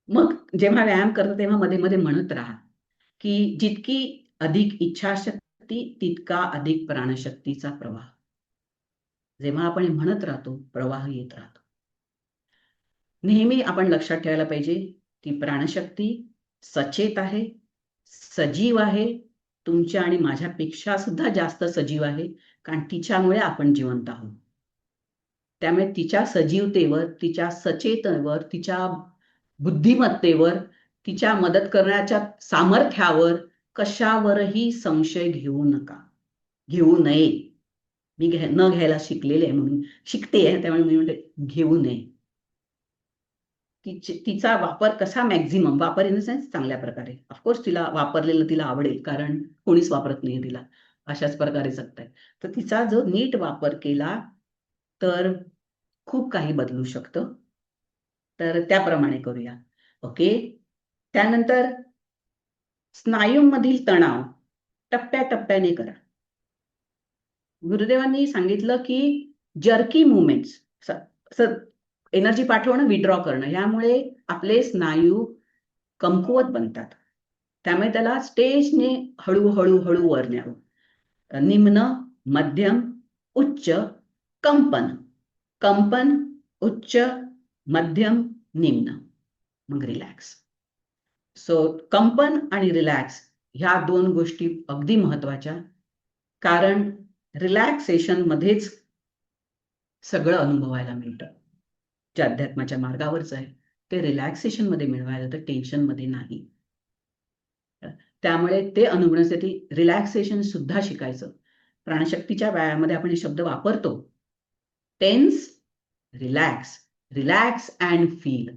Speaker 1: मग जेव्हा व्यायाम करतो तेव्हा मध्ये-मध्ये म्हणत राहा, की जितकी अधिक इच्छाशक्ती तितका अधिक प्राणशक्तीचा प्रवाह. जेव्हा आपण हे म्हणत राहतो, प्रवाह येत राहतो. नेहमी आपण लक्षात ठेवायला पाहिजे, ती प्राणशक्ती सचेत आहे, सजीव आहे, तुमच्या आणि माझ्यापेक्षा सुद्धा जास्त सजीव आहे, कारण तिच्यामुळे आपण जिवंत आहोत. त्यामुळे तिच्या सजीवतेवर, तिच्या सचेततेवर, तिच्या बुद्धिमत्तेवर, तिच्या मदत करण्याच्या सामर्थ्यावर कशावरही संशय घेऊ नका. घेऊ नये. मी न घ्यायला शिकलेले आहे म्हणून शिकते आहे त्यामुळे मी म्हणते घेऊ नये. तिचा वापर कसा मॅक्झिमम वापर इन द सेन्स चांगल्या प्रकारे. ऑफकोर्स तिला वापरलेलं तिला आवडेल कारण कोणीच वापरत नाहीये तिला. अशाच प्रकारे जगताय. तर तिचा जो नीट वापर केला तर खूप काही बदलू शकतं. तर त्याप्रमाणे करूया. ओके. त्यानंतर स्नायूंमधील तणाव टप्प्याटप्प्याने करा. गुरुदेवांनी सांगितलं की जर्की मुवमेंट्स, एनर्जी पाठवणं, विड्रॉ करणं, यामुळे आपले स्नायू कमकुवत बनतात. त्यामुळे त्याला स्टेजने हळूहळू वर न्यावं. निम्न, मध्यम, उच्च, कंपन. कंपन, उच्च, मध्यम, निम्न, मग रिलॅक्स. सो कंपन आणि रिलॅक्स ह्या 2 गोष्टी अगदी महत्वाच्या. कारण रिलॅक्सेशन मध्येच सगळं अनुभवायला मिळतं. जे अध्यात्माच्या मार्गावरचं आहे ते रिलॅक्सेशन मध्ये मिळवायला, तर टेन्शन मध्ये नाही. त्यामुळे ते अनुभवण्यासाठी रिलॅक्सेशन सुद्धा शिकायचं. प्राणशक्तीच्या व्यायामामध्ये आपण हे शब्द वापरतो. Tense, relax, relax and feel.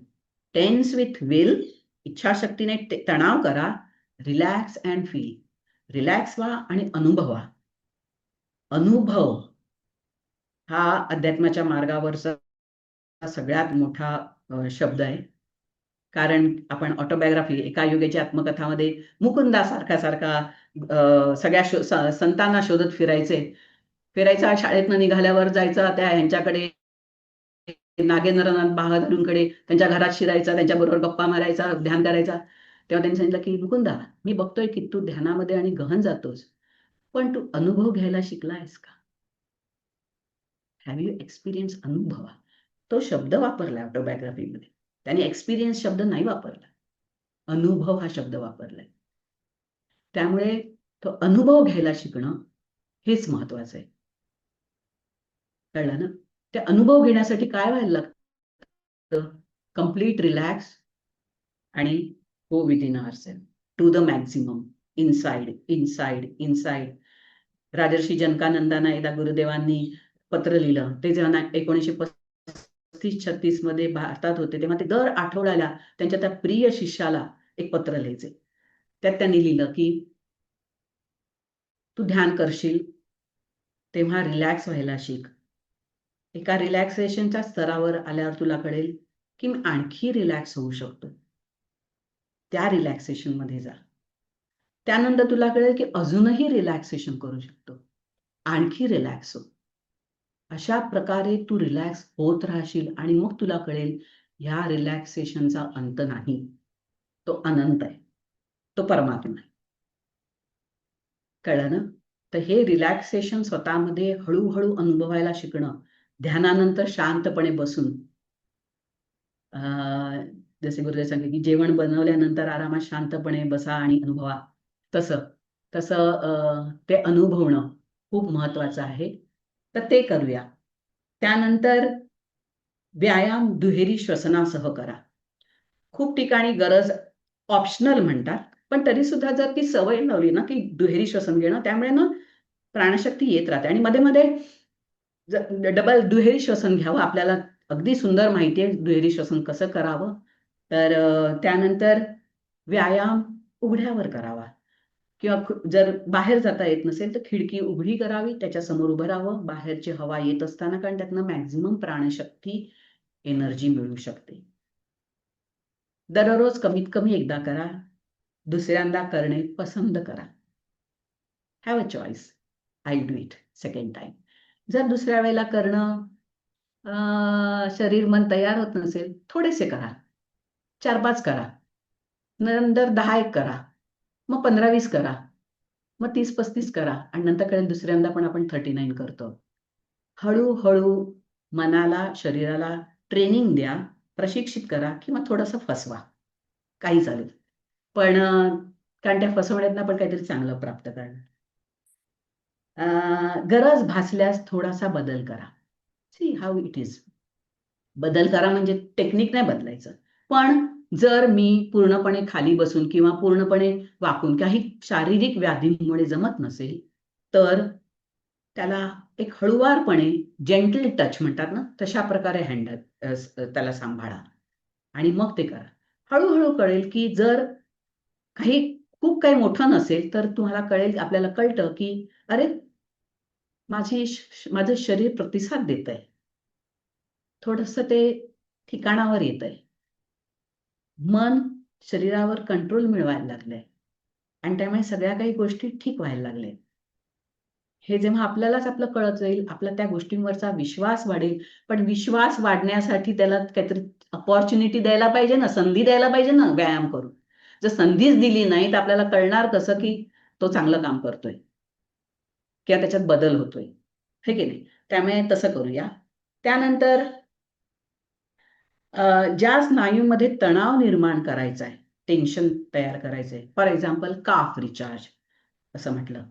Speaker 1: Tense with will, इच्छाशक्तीने तणाव करा. रिलॅक्स अँड फील, रिलॅक्स व्हा आणि अनुभवा. अनुभव हा अध्यात्माच्या मार्गावरचा सगळ्यात मोठा शब्द आहे. कारण आपण ऑटोबायोग्राफी, एका युगाची आत्मकथामध्ये मुकुंदा सारखा सगळ्या संतांना शोधत फिरायचा, शाळेतनं निघाल्यावर जायचा त्या ह्यांच्याकडे, नागेंद्रनाथ बहादूरांकडे, त्यांच्या घरात शिरायचा, त्यांच्याबरोबर गप्पा मारायचा, ध्यान करायचा. तेव्हा त्यांनी सांगितलं की मुकुंदा, मी बघतोय की तू ध्यानामध्ये आणि गहन जातोस, पण तू अनुभव घ्यायला शिकलायस का? Have you experience? अनुभवा. तो शब्द वापरला ऑटोबायोग्राफीमध्ये. त्याने एक्सपिरियन्स शब्द नाही वापरला, अनुभव हा शब्द वापरलाय. त्यामुळे तो अनुभव घ्यायला शिकणं हेच महत्वाचं आहे. कळलं ना? ते अनुभव घेण्यासाठी काय व्हायला लागतं? कम्प्लीट रिलॅक्स आणि go within ourself to the maximum, inside. Rajarshi जनकानंदांना एकदा गुरुदेवांनी पत्र लिहिलं. ते जेव्हा 1935-36 मध्ये भारतात होते, तेव्हा ते दर आठवड्याला त्यांच्या त्या प्रिय शिष्याला एक पत्र लिहायचे. त्यात त्यांनी लिहिलं की तू ध्यान करशील तेव्हा रिलॅक्स व्हायला शिक. एका रिलॅक्सेशनच्या स्तरावर आल्यावर तुला कळेल की मी आणखी रिलॅक्स होऊ शकतो. त्या रिलॅक्सेशन मध्ये जा. त्यानंतर तुला कळेल की अजूनही रिलॅक्सेशन करू शकतो, आणखी रिलॅक्स हो. अशा प्रकारे तू रिलॅक्स होत राहशील आणि मग तुला कळेल ह्या रिलॅक्सेशनचा अंत नाही, तो अनंत आहे, तो परमात्मा आहे. कळलं ना? तर हे रिलॅक्सेशन स्वतःमध्ये हळूहळू अनुभवायला शिकणं, ध्यानानंतर शांतपणे बसून, जसे गुरुदेव सांगितले की जेवण बनवल्यानंतर आरामात शांतपणे बसा आणि अनुभवा, तसं तसं ते अनुभवणं खूप महत्वाचं आहे. तर ते करूया. त्यानंतर व्यायाम दुहेरी श्वसनासह करा. खूप ठिकाणी गरज ऑप्शनल म्हणतात, पण तरी सुद्धा जर ती सवय लावली ना की दुहेरी श्वसन घेणं, त्यामुळे ना प्राणशक्ती येत राहते आणि मध्ये मध्ये डबल दुहेरी श्वसन घ्यावं. आपल्याला अगदी सुंदर माहिती आहे दुहेरी श्वसन कसं करावं. तर त्यानंतर व्यायाम उघड्यावर करावा किंवा जर बाहेर जाता येत नसेल तर खिडकी उघडी करावी, त्याच्यासमोर उभं राहावं बाहेरची हवा येत असताना, कारण त्यातनं मॅक्झिमम प्राणशक्ती, एनर्जी मिळू शकते. दररोज कमीत कमी एकदा करा. दुसऱ्यांदा करणे पसंत करा. Have a choice. I do it second time. जर दुसऱ्या वेळेला करणं शरीर मन तयार होत नसेल, थोडेसे करा, 4-5 करा, नंतर 10-1 करा, मग 15-20 करा, मग 30-35 करा आणि नंतर कळेल दुसऱ्यांदा पण आपण 39 करतो. हळूहळू मनाला, शरीराला ट्रेनिंग द्या, प्रशिक्षित करा किंवा थोडंसं फसवा, काही चालेल. पण कारण त्या फसवण्यातनं आपण काहीतरी चांगलं प्राप्त करणार. गरज भासल्यास थोडासा बदल करा. See how it is. बदल करा म्हणजे टेक्निक नाही बदलायचं, पण जर मी पूर्णपणे खाली बसून किंवा पूर्णपणे वाकून काही शारीरिक व्याधीमुळे जमत नसेल, तर त्याला एक हळुवारपणे जेंटल टच म्हणतात ना, तशा प्रकारे त्याला सांभाळा आणि मग ते करा. हळूहळू कळेल की जर काही खूप काही मोठं नसेल तर तुम्हाला कळेल, आपल्याला कळतं की अरे माझं शरीर प्रतिसाद देत आहे, थोडंसं ते ठिकाणावर येत आहे, मन शरीरावर कंट्रोल मिळवायला लागलंय आणि त्यामुळे सगळ्या काही गोष्टी ठीक व्हायला लागल्या. हे जेव्हा आपल्यालाच आपलं कळत जाईल, आपला त्या गोष्टींवरचा विश्वास वाढेल. पण विश्वास वाढण्यासाठी त्याला काहीतरी अपॉर्च्युनिटी द्यायला पाहिजे ना, संधी द्यायला पाहिजे ना व्यायाम करून. जर संधीच दिली नाही तर आपल्याला कळणार कसं की तो चांगलं काम करतोय किंवा त्याच्यात बदल होतोय, हे की नाही? त्यामुळे तसं करूया. त्यानंतर ज्या स्नायूमध्ये तणाव निर्माण करायचा आहे, टेन्शन तयार करायचंय, फॉर एक्झाम्पल काफ रिचार्ज असं म्हटलं.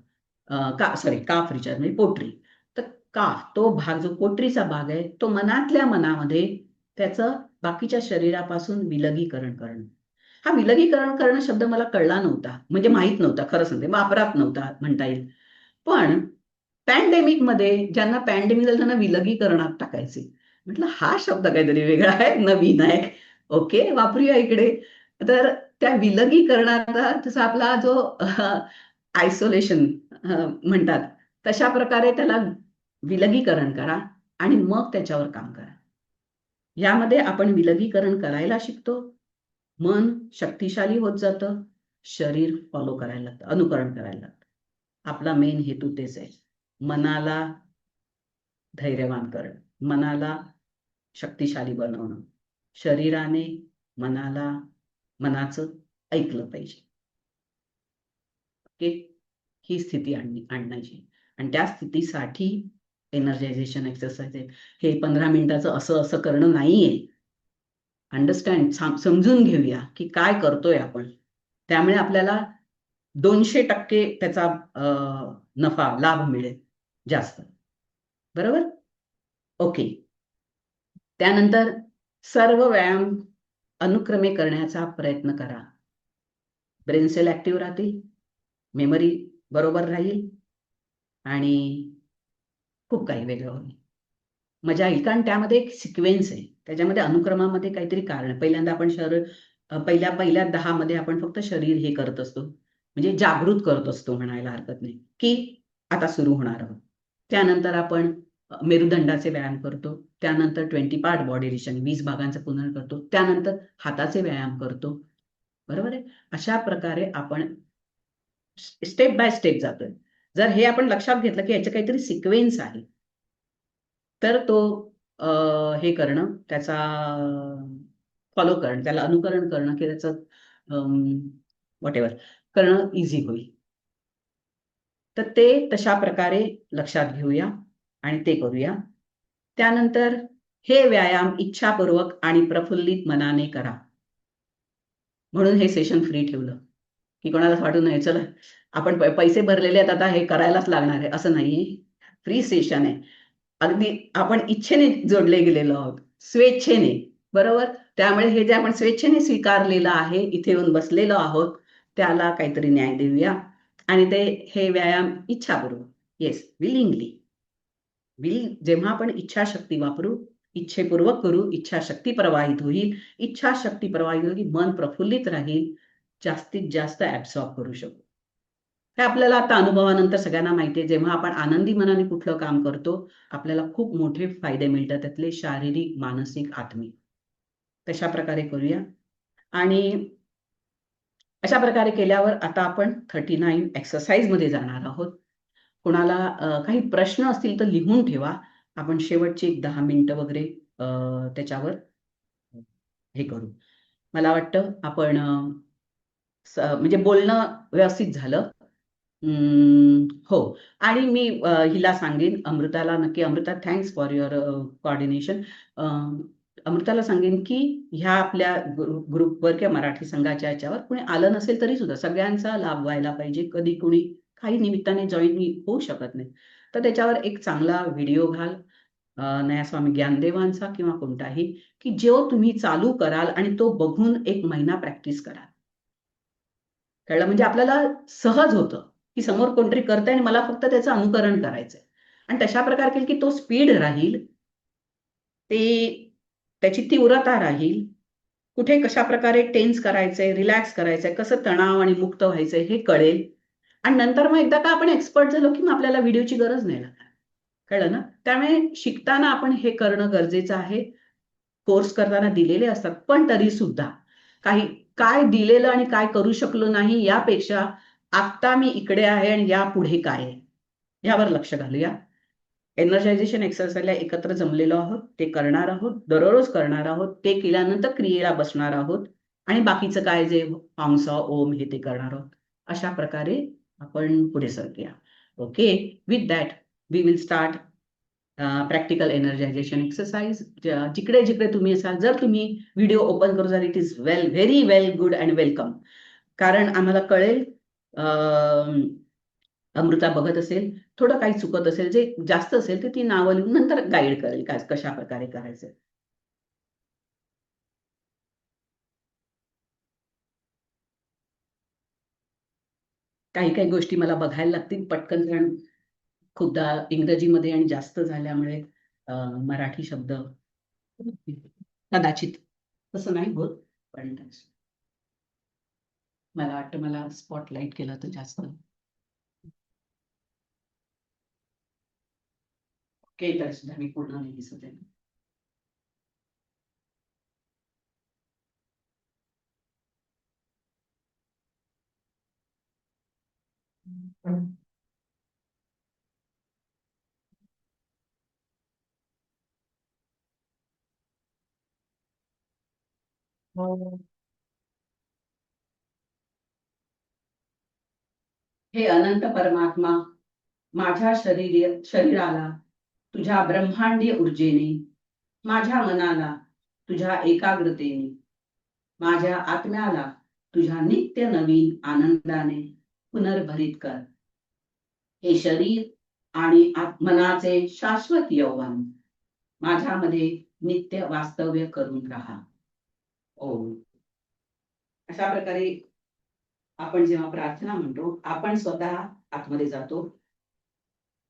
Speaker 1: काफ रिचार्ज म्हणजे पोटरी. तर काफ तो भाग, जो पोटरीचा भाग आहे, तो मनातल्या मनामध्ये त्याचं बाकीच्या शरीरापासून विलगीकरण करणं. हा विलगीकरण करणं शब्द मला कळला नव्हता, म्हणजे माहित नव्हता, खरं सांगते, वापरात नव्हता म्हणता येईल. पण पॅन्डेमिकमध्ये ज्यांना पॅन्डेमिक झालं त्यांना विलगीकरणात टाकायचे. म्हटलं हा शब्द काहीतरी वेगळा आहे, नवीन आहे. ओके, वापरूया इकडे. तर त्या विलगीकरणाचा तसा आपला जो आयसोलेशन म्हणतात, तशा प्रकारे त्याला विलगीकरण करा आणि मग त्याच्यावर काम करा. यामध्ये आपण विलगीकरण करायला शिकतो, मन शक्तिशाली होत जातं, शरीर फॉलो करायला लागतं, अनुकरण करायला लागतं. आपला मेन हेतू तेच आहे. मनाला धैर्यवान करणं, मनाला शक्तिशाली बनवणं, शरीराने मनाचं ऐकलं पाहिजे. ओके, ही स्थिती आणायची आणि त्या स्थितीसाठी एनर्जायझेशन एक्सरसाइज आहे. हे 15 मिनिटाचं असं असं करणं नाहीये. अंडरस्टँड, समजून घेऊया की काय करतोय आपण. त्यामुळे आपल्याला 200% त्याचा नफा, लाभ मिळेल जास्त. बरोबर? ओके. त्यानंतर सर्व व्यायाम अनुक्रमे करण्याचा प्रयत्न करा. ब्रेन सेल ऍक्टिव्ह राहतील, मेमरी बरोबर राहील आणि खूप काही वेगळं होईल. मजा येईल, कारण त्यामध्ये एक सिक्वेन्स आहे. त्याच्यामध्ये अनुक्रमामध्ये काहीतरी कारण आहे. पहिल्यांदा आपण पहिल्या 10 मध्ये आपण फक्त शरीर हे करत असतो. म्हणजे जागृत करत असतो म्हणायला हरकत नाही, की आता सुरू होणार आहोत. त्यानंतर आपण मेरुदंडाचे व्यायाम करतो. त्यानंतर 20 पार्ट बॉडी रिलेशन, 20 भागांचं पुनर् करतो. त्यानंतर हाताचे व्यायाम करतो. बरोबर आहे? अशा प्रकारे आपण स्टेप बाय स्टेप जातोय. जर हे आपण लक्षात घेतलं, की याचं काहीतरी सिक्वेन्स आहे, तर तो हे करणं, त्याचा फॉलो करणं, त्याला अनुकरण करणं, की त्याचं व्हॉटएव्हर करणं ईझी होईल. तर ते तशा प्रकारे लक्षात घेऊया आणि ते करूया. त्यानंतर हे व्यायाम इच्छापूर्वक आणि प्रफुल्लित मनाने करा. म्हणून हे सेशन फ्री ठेवलं, की कोणालाच वाटू नये, चला आपण पैसे भरलेले आहेत, आता हे करायलाच लागणार आहे, असं नाहीये. फ्री सेशन आहे. अगदी आपण इच्छेने जोडले गेलेलो आहोत, स्वेच्छेने. बरोबर? त्यामुळे हे जे आपण स्वेच्छेने स्वीकारलेलं आहे, इथे येऊन बसलेलो आहोत, त्याला काहीतरी न्याय देऊया आणि हे व्यायाम इच्छापूर्वक, येस, विलिंगली. जेव्हा आपण इच्छाशक्ती वापरू, इच्छेपूर्वक करू, इच्छाशक्ती प्रवाहित होईल. इच्छाशक्ती प्रवाहित होईल की मन प्रफुल्लित राहील, जास्तीत जास्त ॲब्सॉर्ब करू शकू. हे आपल्याला आता अनुभवानंतर सगळ्यांना माहिती आहे. जेव्हा आपण आनंदी मनाने कुठलं काम करतो, आपल्याला खूप मोठे फायदे मिळतात, त्यातले शारीरिक, मानसिक, आत्मिक. तशा प्रकारे करूया आणि अशा प्रकारे केल्यावर आता आपण 39 एक्सरसाइजमध्ये जाणार आहोत. कोणाला काही प्रश्न असतील तर लिहून ठेवा. आपण शेवटची एक 10 मिनिटं वगैरे त्याच्यावर हे करू. मला वाटतं आपण म्हणजे बोलणं व्यवस्थित झालं. हो. आणि मी हिला सांगेन, अमृताला नक्की, Amrita, thanks for your coordination. अमृताला सांगेन, की ह्या आपल्या ग्रुपवर किंवा मराठी संघाच्या ह्याच्यावर कुणी आलं नसेल तरी सुद्धा सगळ्यांचा लाभ व्हायला पाहिजे. कधी कुणी काही निमित्ताने जॉइन होऊ शकत नाही. तर त्याच्यावर एक चांगला व्हिडिओ घाल, नयास्वामी ज्ञानदेवांचा किंवा कोणताही, की जो तुम्ही चालू कराल आणि तो बघून 1 महिना प्रॅक्टिस कराल. कळलं? म्हणजे आपल्याला सहज होतं, की समोर कोणतरी करतंय आणि मला फक्त त्याचं अनुकरण करायचंय. आणि तशा प्रकारे केलं, की तो स्पीड राहील, ते त्याची तीव्रता राहील, कुठे कशा प्रकारे टेन्स करायचंय, रिलॅक्स करायचंय, कसं तणाव आणि मुक्त व्हायचंय हे कळेल. आणि नंतर मग एकदा का आपण एक्सपर्ट झालो की मग आपल्याला व्हिडिओची गरज नाही लागणार. कळलं ना? त्यामुळे शिकताना आपण हे करणं गरजेचं आहे. कोर्स करताना दिलेले असतात, पण तरी सुद्धा काही काय दिलेलं आणि काय करू शकलो नाही यापेक्षा आता मी इकडे आहे आणि यापुढे काय आहे यावर लक्ष घालूया. एनर्जायझेशन एक्सरसाइजला एकत्र जमलेलो आहोत, ते करणार आहोत, दररोज करणार आहोत, ते केल्यानंतर क्रियेला बसणार आहोत आणि बाकीचं काय जे पांसा ओम हे ते करणार आहोत. अशा प्रकारे आपण पुढे सरूया. Okay, with that we will start practical energization exercise. जिकडे जिकडे तुम्ही असाल, जर तुम्ही व्हिडिओ ओपन करू झाली, it is very well good and welcome. कारण आम्हाला कळेल अमृता बघत असेल, थोडं काही चुकत असेल, जे जास्त असेल तर ती नावं लिहून नंतर गाईड करेल काय कशा प्रकारे करायचं. काही काही गोष्टी मला बघायला लागतील पटकन, कारण खूपदा इंग्रजीमध्ये आणि जास्त झाल्यामुळे मराठी शब्द कदाचित तसं नाही होत, पण मला वाटतं मला स्पॉटलाईट केलं तर जास्त. ओके, तर सुद्धा मी पूर्ण नाही दिसत आहे. हे अनंत परमात्मा, माझ्या शरीराला तुझ्या ब्रह्मांडीय ऊर्जेने, माझ्या मनाला तुझ्या एकाग्रतेने, माझ्या आत्म्याला तुझ्या नित्य नवीन आनंदाने पुनर्भरित कर. हे शरीर आणि मनाचे शाश्वत यौवन माझ्यामध्ये नित्य वास्तव्य करून राहा. ओम. अशा प्रकारे आपण जेव्हा प्रार्थना म्हणतो, आपण स्वतः आतमध्ये जातो.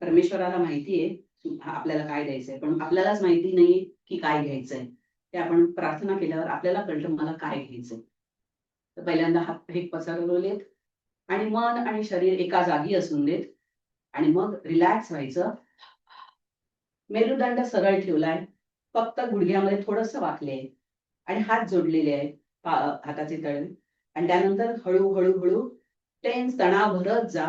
Speaker 1: परमेश्वराला माहितीये आपल्याला काय द्यायचंय, पण आपल्यालाच माहिती नाही की काय घ्यायचंय. ते आपण प्रार्थना केल्यावर आपल्याला कळतं मला काय घ्यायचंय. तर पहिल्यांदा हात हे पसरवलेत आणि मन आणि शरीर एका जागी असून देत आणि मग रिलॅक्स व्हायचं. मेरुदंड सरळ ठेवलाय, फक्त गुडघ्यामध्ये थोडस वाकले आणि हात जोडलेले आहेत, हाताचे तळवे. आणि त्यानंतर हळूहळू हळू टेन्स तणाव भरत जा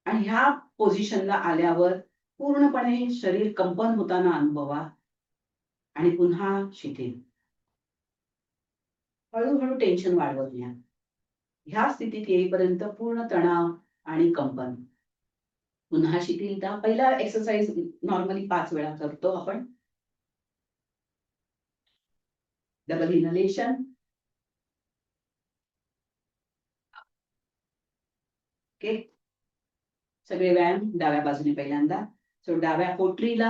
Speaker 1: आणि ह्या पोझिशनला आल्यावर पूर्णपणे शरीर कंपन होताना अनुभवा आणि पुन्हा शिथिल. हळूहळू टेन्शन वाढवत न्या. ह्या स्थितीत येईपर्यंत पूर्ण तणाव आणि कंपन. पुन्हा शिथिलता. पहिला एक्सरसाइज नॉर्मली 5 वेळा करतो आपण. Double inhalation, okay. सगळे व्यायाम डाव्या बाजूने पहिल्यांदा. सो डाव्या पोटरीला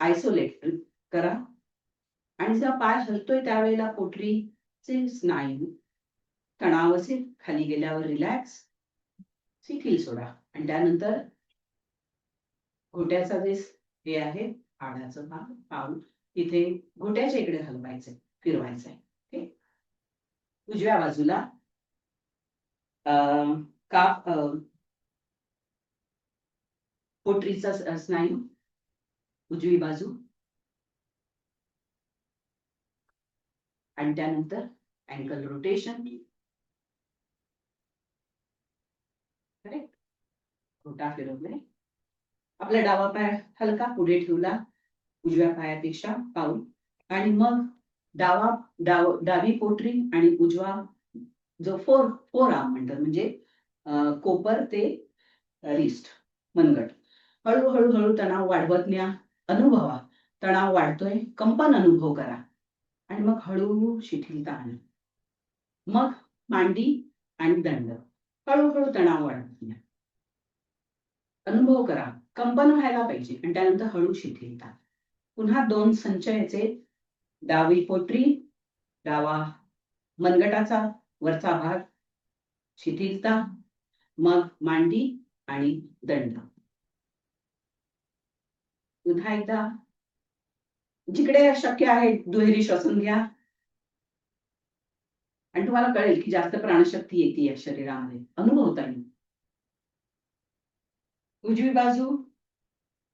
Speaker 1: आयसोलेट करा आणि जेव्हा पाय हलतोय त्यावेळेला पोटरीचे स्नायू तणाव असेल खाली गेल्यावर रिलॅक्स, शिथिल सोडा आणि त्यानंतर घोट्याचा जे हे आहे हाडाचं भाग पाऊल तिथे घोट्याच्या इकडे हलवायचंय, फिरवायचंय. ओके. उजव्या बाजूला का पोटरीचा स्नायू उजवी बाजू आणि त्यानंतर अँकल रोटेशन. करेक्ट. घोटा फिरवले. आपला डावा पाय हलका पुढे ठेवला उजव्या पायापेक्षा पाऊल आणि मग डावी पोटरी आणि उजवा जो फोर आर्म म्हणतात, म्हणजे कोपर ते रिस्ट मनगट. हळूहळू हळू तणाव वाढवत न्या. अनुभवा तणाव वाढतोय, कंपन अनुभव करा आणि मग हळू शिथिलता आणा. मग मांडी आणि दंड. हळूहळू तणाव वाढवत न्या. अनुभव करा, कंपन व्हायला पाहिजे आणि त्यानंतर हळू शिथिलता. पुन्हा 2 संच याचे. डावी पोटरी, डावा मनगटाचा वरचा भाग, शिथिलता, मग मांडी आणि दंड. पुन्हा एकदा जिकडे शक्य आहे दुहेरी श्वसन घ्या. आणि तुम्हाला कळेल की जास्त प्राणशक्ती येते या शरीरामध्ये, अनुभवता येईल. उजवी बाजू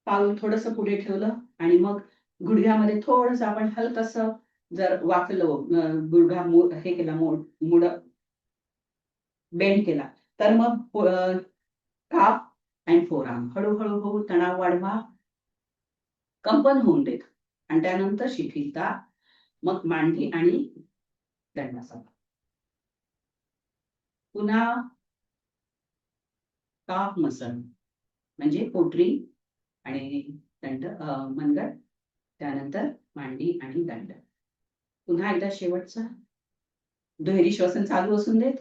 Speaker 1: पाऊल थोडस पुढे ठेवलं आणि मग गुडघ्यामध्ये थोडस आपण हलकस जर वाकलो, गुडघा हे केला, मुड बेंड केला, तर मग काप आणि फोरआर्म हळूहळू हळू तणाव वाढवा, कंपन होऊन देत आणि त्यानंतर शिथिलता, मग मांडी आणि दंडासन. पुन्हा काप मसल म्हणजे पोटरी आणि दंड, मनगट, त्यानंतर मांडी आणि दंड. पुन्हा एकदा शेवटचा दुहेरी श्वसन चालू असून देत.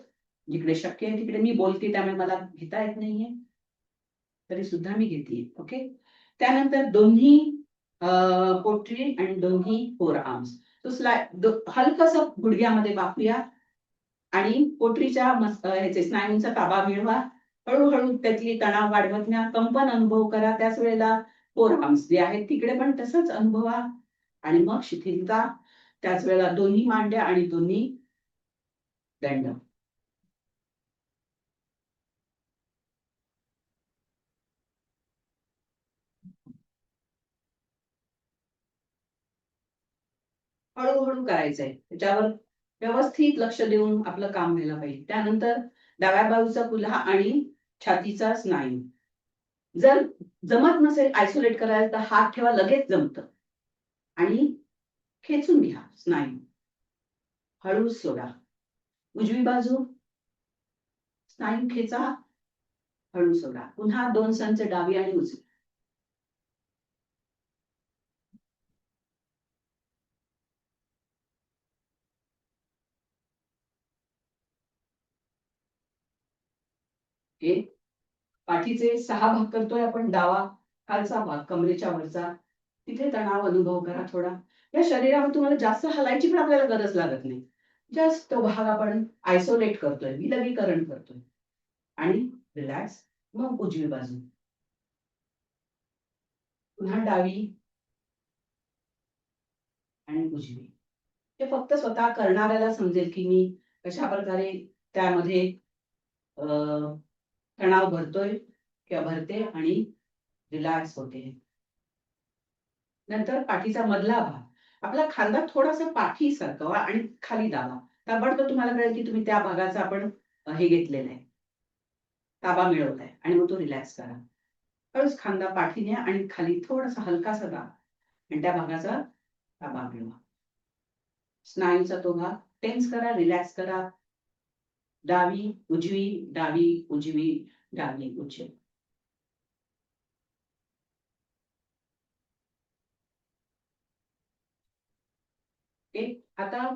Speaker 1: जिकडे शक्य आहे तिकडे मी बोलते, त्यामुळे मला घेता येत नाहीये, तरी सुद्धा मी घेते. ओके. त्यानंतर दोन्ही पोटरी आणि दोन्ही फोर आर्म्स हलकस गुडघ्यामध्ये वाकूया आणि पोटरीच्या ह्याचे स्नायूंचा ताबा मिळवा. हळूहळू त्याची तणाव वाढवत न्या, कंपन अनुभव करा. त्याच वेळेला फोर आर्म्स जे आहेत तिकडे पण तसंच अनुभवा आणि मग शिथिलता. त्याच वेळेला दोन्ही मांड्या आणि दोन्ही दंड. हळूहळू करायचंय, त्याच्यावर व्यवस्थित लक्ष देऊन आपलं काम व्हायला पाहिजे. त्यानंतर डाव्या बाजूचा कुल्हा आणि छातीचा स्नायू जर जमत नसेल आयसोलेट करायला, तर हात ठेवा, लगेच जमतं. आणि खेचून घ्या स्नायू, हळू सोडा. उजवी बाजू स्नायू खेचा, हळू सोडा. पुन्हा 2 संच डावी आणि उजवी. हे पाठीचे 6 भाग करतोय आपण. डावा खालचा भाग कमरेच्या वरचा, तिथे तणाव अनुभव करा थोडा. या शरीरावर तुम्हाला जास्त हलायची पण आपल्याला गरज लागत नाही. जस्ट तो भाग आपण आयसोलेट करतोय, विलगीकरण करतोय आणि रिलॅक्स. मग उजवी बाजू, पुन्हा डावी आणि उजवी. हे फक्त स्वतः करणाऱ्याला समजेल की मी कशा प्रकारे त्यामध्ये तणाव भरतोय किंवा भरते आणि रिलॅक्स होते. नंतर पाठीचा मधला भाग, आपला खांदा थोडासा पाठी सरकवा आणि खाली दाबा. ताबडतोब तुम्हाला कळेल की तुम्ही त्या भागाचा आपण हे घेतलेलं आहे, ताबा मिळवलाय आणि मग तो रिलॅक्स करा. हळूच खांदा पाठी न्या आणि खाली थोडासा हलकासा दाब आणि त्या भागाचा ताबा मिळवा. स्नायूचा तो भाग टेन्स करा, रिलॅक्स करा. डावी उजवी, डावी उजवी, डावी उजवी. आता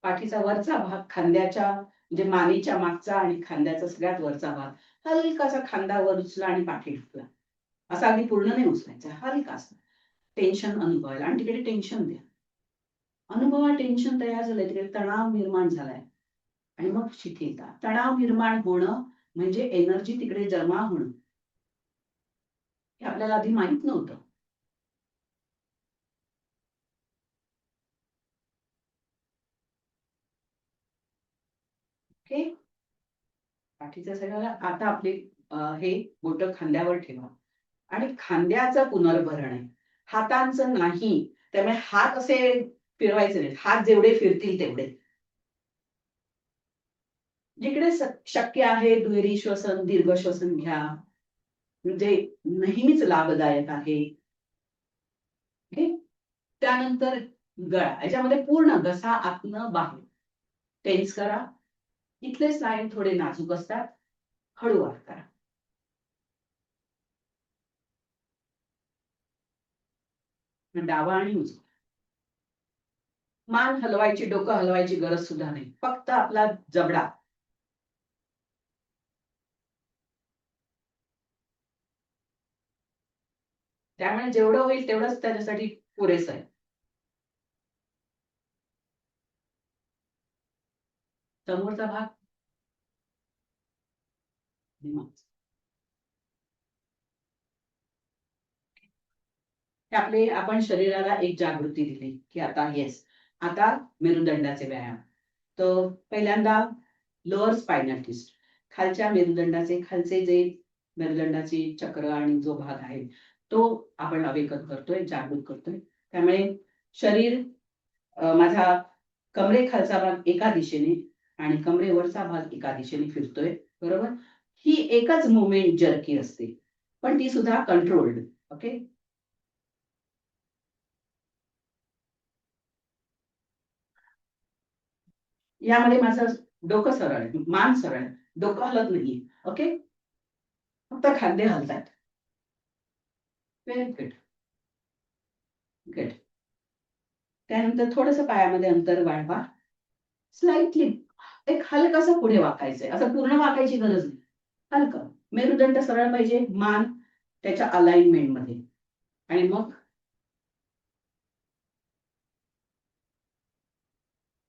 Speaker 1: पाठीचा वरचा भाग, खांद्याच्या म्हणजे मानेच्या मागचा आणि खांद्याचा सगळ्यात वरचा भाग, हलकासा खांदा वर उचला आणि पाठी ढकला. असा अगदी पूर्ण नाही उचलायचा, हलकासा. टेन्शन अनुभवायला आणि तिकडे टेन्शन द्या. अनुभवा, टेन्शन तयार झालंय, तिकडे तणाव निर्माण झालाय आणि मग शिथिलता. तणाव निर्माण होणं म्हणजे एनर्जी तिकडे जमा होणं. हे आपल्याला आधी माहित नव्हतं. ओके. पाठीच्या सगळ्याला आता आपले हे बोट खांद्यावर ठेवा आणि खांद्याचं पुनर्भरण आहे, हातांचं नाही. त्यामुळे हात असे फिरवायचे नाहीत. हात जेवढे फिरतील तेवढे. जिकडे शक्य आहे दुहेरी श्वसन, दीर्घ श्वसन घ्या, म्हणजे नेहमीच लाभदायक आहे. ओके. त्यानंतर गळा, याच्यामध्ये पूर्ण घसा आतनं बाहेर टेन्स करा. इथले स्नायू थोडे नाजूक असतात, हळू वाट करा. डावा आणि उजवा. मान हलवायची, डोकं हलवायची गरज सुद्धा नाही, फक्त आपला जबडा. त्यामुळे जेवढं होईल तेवढंच त्याच्यासाठी पुरेसं आहे. समोरचा भाग आपले आपण शरीराला एक जागृती दिली की आता येस, आता मेरुदंडाचे व्यायाम. तर पहिल्यांदा लोअर स्पायनल ट्विस्ट, खालच्या मेरुदंडाचे खालचे जे मेरुदंडाची चक्र आणि जो भाग आहे तो आपण अवेकन करतोय, जागृत करतोय. त्यामुळे शरीर माझा कमरेखालचा भाग एका दिशेने आणि कमरेवरचा भाग एका दिशेने फिरतोय, बरोबर. ही एकच मुवमेंट जर्की असते, पण ती सुद्धा कंट्रोल्ड. ओके. यामध्ये माझं डोकं सरळ आहे, मान सरळ आहे, डोकं हलत नाहीये. ओके. फक्त खांदे हलतात. Very good. गुड. त्यानंतर थोडंसं पायामध्ये अंतर वाढवा. स्लाइटली एक हलकसं पुढे वाकायचंय, असं पूर्ण वाकायची गरज नाही. हलकं. मेरुदंड सरळ पाहिजे, मान त्याच्या अलाइनमेंट मध्ये. आणि मग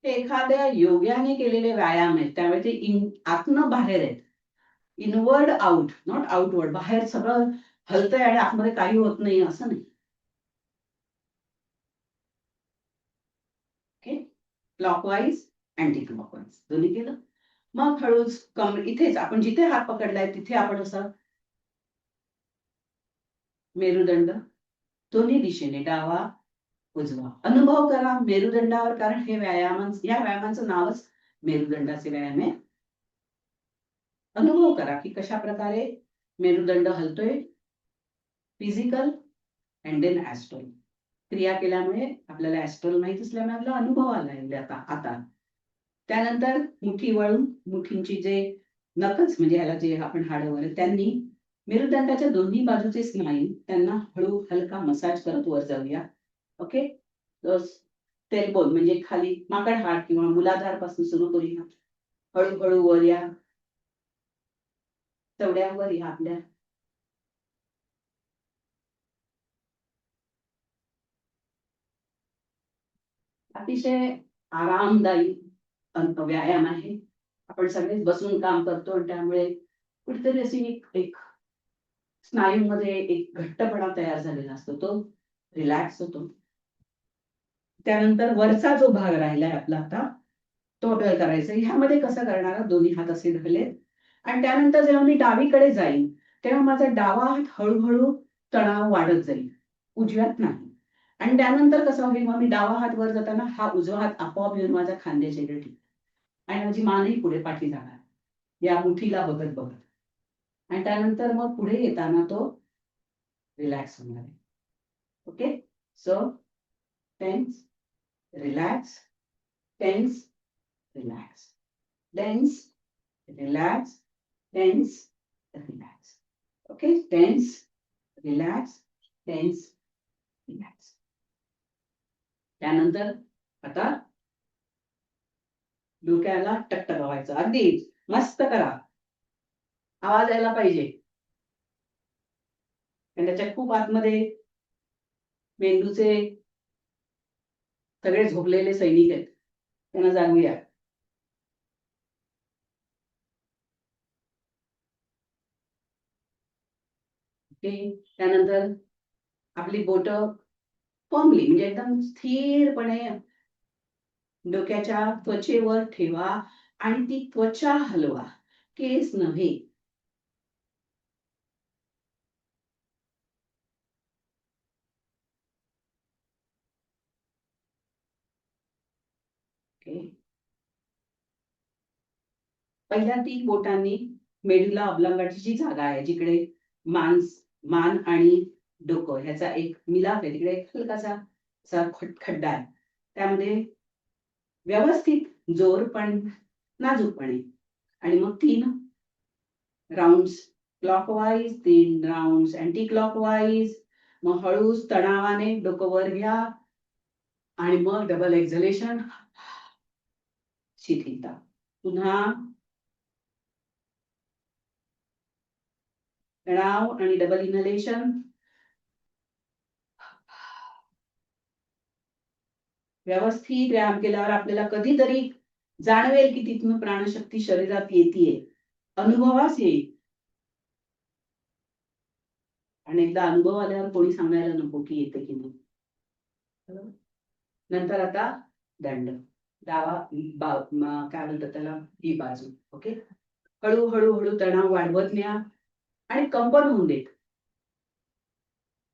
Speaker 1: ते एखाद्या योग्याने केलेले व्यायाम आहेत, त्यामुळे ते आतनं बाहेर आहेत. Inward out, not outward. बाहेर सगळं हलतंय आणि आतमध्ये काही होत नाही असं नाही. ओके. क्लॉकवाईज, अँटी क्लॉकवाईज दोन्ही केलं. मग हळूच इथेच आपण जिथे हात पकडलाय तिथे आपण असं मेरुदंड दोन्ही दिशेने डावा उजवा अनुभव करा मेरुदंडावर, कारण हे या व्यायामाचं नावच मेरुदंडाचे व्यायाम आहे. अनुभव करा की कशा प्रकारे मेरुदंड हलतोय. Physical and then astral. क्रिया केल्यामुळे आपल्याला ॲस्ट्रल माहित असल्यामुळे आपला अनुभव आलाय आता. त्यानंतर मुठी वळून मुठींची जे नखच म्हणजे ह्याला जे आपण हाडं त्यांनी मेरुदंडाच्या दोन्ही बाजूचे स्नायू त्यांना हळू हलका मसाज करत वर जाऊया. ओके. टेलबोन म्हणजे खाली माकड हाड किंवा मुलाधार पासून सुरू करूया. हळूहळू वर या, तेवढ्यावर या आपल्या. अतिशय आरामदायी व्यायाम आहे. आपण सगळेच बसून काम करतो आणि त्यामुळे कुठेतरी अशी एक स्नायूमध्ये एक घट्टपणा तयार झालेला असतो, तो रिलॅक्स होतो. त्यानंतर वरचा जो भाग राहिलाय आपला आता तो आपल्याला करायचा. ह्यामध्ये कसं करणार, दोन्ही हात असे धरलेत आणि त्यानंतर जेव्हा मी डावीकडे जाईन तेव्हा माझा डावा हात हळूहळू तणाव वाढत जाईल, उजव्यात नाही. आणि त्यानंतर कसं होईल, मग मी डावा हात वर जाताना हा उजवा हात आपोआप येऊन माझ्या खांद्याच्या इकडे टेकेल आणि माझी मानही पुढे पाठी जाणार या मुठीला बघत बघत. आणि त्यानंतर मग पुढे येताना तो रिलॅक्स होणार आहे. Okay. So tense, relax, tense, relax, tense, relax, tense, relax. Okay. Tense, relax, tense, relax. त्यानंतर आता डोक्याला टकटकवायचं, अगदी मस्त करा, आवाज यायला पाहिजे. आणि त्याच्या खूप आतमध्ये मेंदूचे सगळे झोपलेले सैनिक आहेत, त्यांना जागूया. त्यानंतर आपली बोट फर्मली म्हणजे एकदम स्थिरपणे डोक्याच्या त्वचेवर ठेवा आणि ती त्वचा हलवा, केस नव्हे. पहिल्या 3 बोटांनी मेडुला ऑब्लांगाची जी जागा आहे, जिकडे मान आणि डोकं ह्याचा एक मिलाप आहे, तिकडे एक हलकासा असा खड्डा आहे. त्यामध्ये व्यवस्थित जोर पण नाजूकपणे आणि मग 3 rounds clockwise, 3 rounds anti clockwise. मग हळूच तणावाने डोकं वर घ्या आणि मग डबल एक्झलेशन, शिथिलता. पुन्हा तणाव आणि डबल इनहेलेशन. व्यवस्थित व्यायाम केल्यावर आपल्याला कधीतरी जाणवेल की तिथून प्राणशक्ती शरीरात येतेय, अनुभवास येईल. आणि एकदा अनुभव आल्यावर कोणी सांगायला नको की येते की नाही. नंतर आता दंड. काय म्हणतात त्याला, ही बाजू. ओके, हळूहळू हळू तणाव वाढवत न्या आणि कंपन होऊन देत.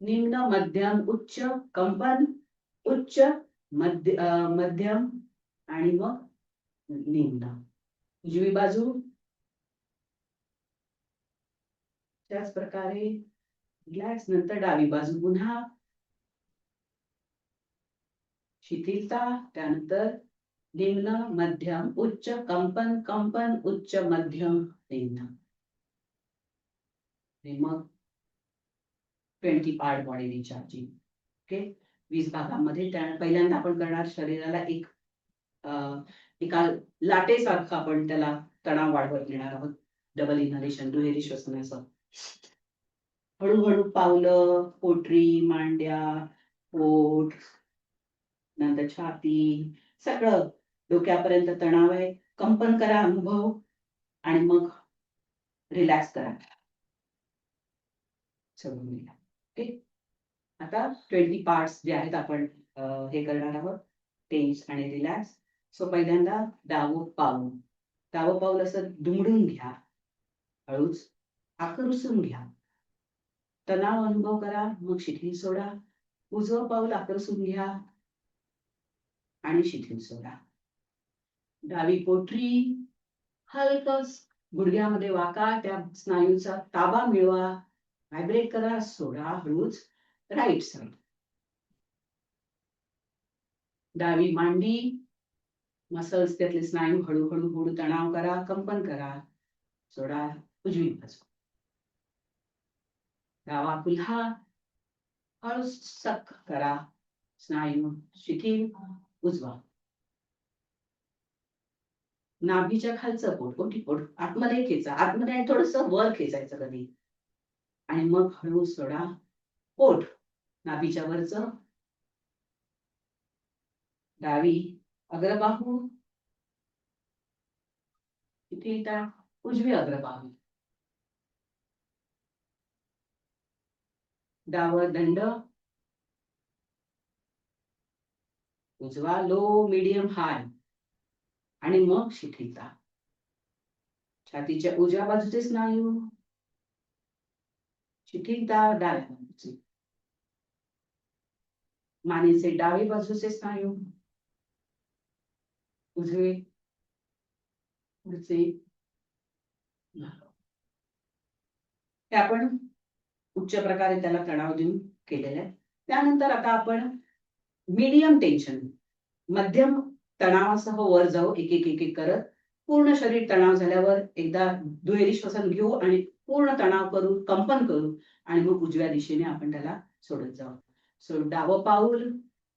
Speaker 1: निम्न, मध्यम, उच्च, कंपन, उच्च, मध्यम आणि मग निम्न. उजवी बाजू त्याच प्रकारे रिलॅक्स. नंतर डावी बाजू पुन्हा शिथिलता, त्यानंतर निम्न, मध्यम, उच्च, कंपन, कंपन, उच्च, मध्यम, निम्न. आणि मग 20 पार्ट बॉडी रिचार्जिंग. ओके, 20 भागांमध्ये. पहिल्यांदा आपण करणार शरीराला एका लाटेसारखं आपण त्याला तणाव वाढवत नेणार आहोत. डबल इनहेलेशन, दुहेरी श्वसनाचं. हळूहळू पावलं, पोटरी, मांड्या, पोट, नंतर छाती, सगळं डोक्यापर्यंत तणाव आहे. कंपन करा, अनुभव, आणि मग रिलॅक्स करा. ओके, आता 20 पार्ट्स जे आहेत आपण हे करणार आहोत, टेन्स आणि रिलॅक्स. सो पहिल्यांदा डावं पाऊल असं दुमडून घ्या, हळूच आकर्षून घ्या, तणाव अनुभव करा, मग शिथिल सोडा. उजवं पाऊल आकर्षून घ्या आणि शिथिल सोडा. डावी पोटरी हलकस गुडघ्यामध्ये वाका, त्या स्नायूचा ताबा मिळवा, व्हायब्रेट करा, सोडा हळूच. Right side. डावी मांडी मसल्स, त्यातले स्नायू हळूहळू हळू तणाव करा, कंपन करा, सोडा. उजवी बाजू डावा कुल्हा हळू सक करा, स्नायू शिथिल. उजवा नाभीच्या खालचं पोट, पोट आतमध्ये खेचा, आतमध्ये आणि थोडस वर खेचायचं कधी, आणि मग हळू सोडा. पोट नाभीच्या वरचं. डावी अग्रबाहू शिथिलता, उजवी अग्रबाहू. डावं दंड, उजवा लो, मीडियम, हाय, आणि मग शिथिलता. छातीच्या उजव्या बाजूचे स्नायू शिथिलता, डाव्या बाजूचे. मानेचे डावी बाजूचे स्नायू उजवे, पुढचे. हे आपण उच्च प्रकारे त्याला तणाव देऊन केलेलं आहे. त्यानंतर आता आपण मीडियम टेन्शन, मध्यम तणावासह वर जाऊ, एक एक एक एक करत. पूर्ण शरीर तणाव झाल्यावर एकदा दुहेरी श्वसन घेऊ आणि पूर्ण तणाव करू, कंपन करू, आणि मग उजव्या दिशेने आपण त्याला सोडत जाऊ. सो डावं पाऊल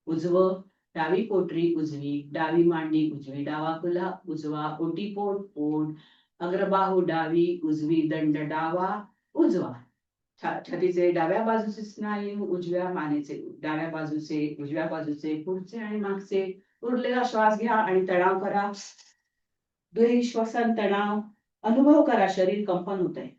Speaker 1: उजवं, डावी पोटरी उजवी, डावी मांडी उजवी, डावा कुल्हा उजवा, ओटीपोट पोट, अग्रबाहू डावी उजवी, दंड डावा उजवा. छातीचे डाव्या बाजूचे स्नायू उजव्या, मानेचे डाव्या बाजूचे, उजव्या बाजूचे, पुढचे आणि मागचे. उरलेला श्वास घ्या आणि तणाव करा. दुहेरी श्वसन, तणाव अनुभव करा, शरीर कंपन होत आहे.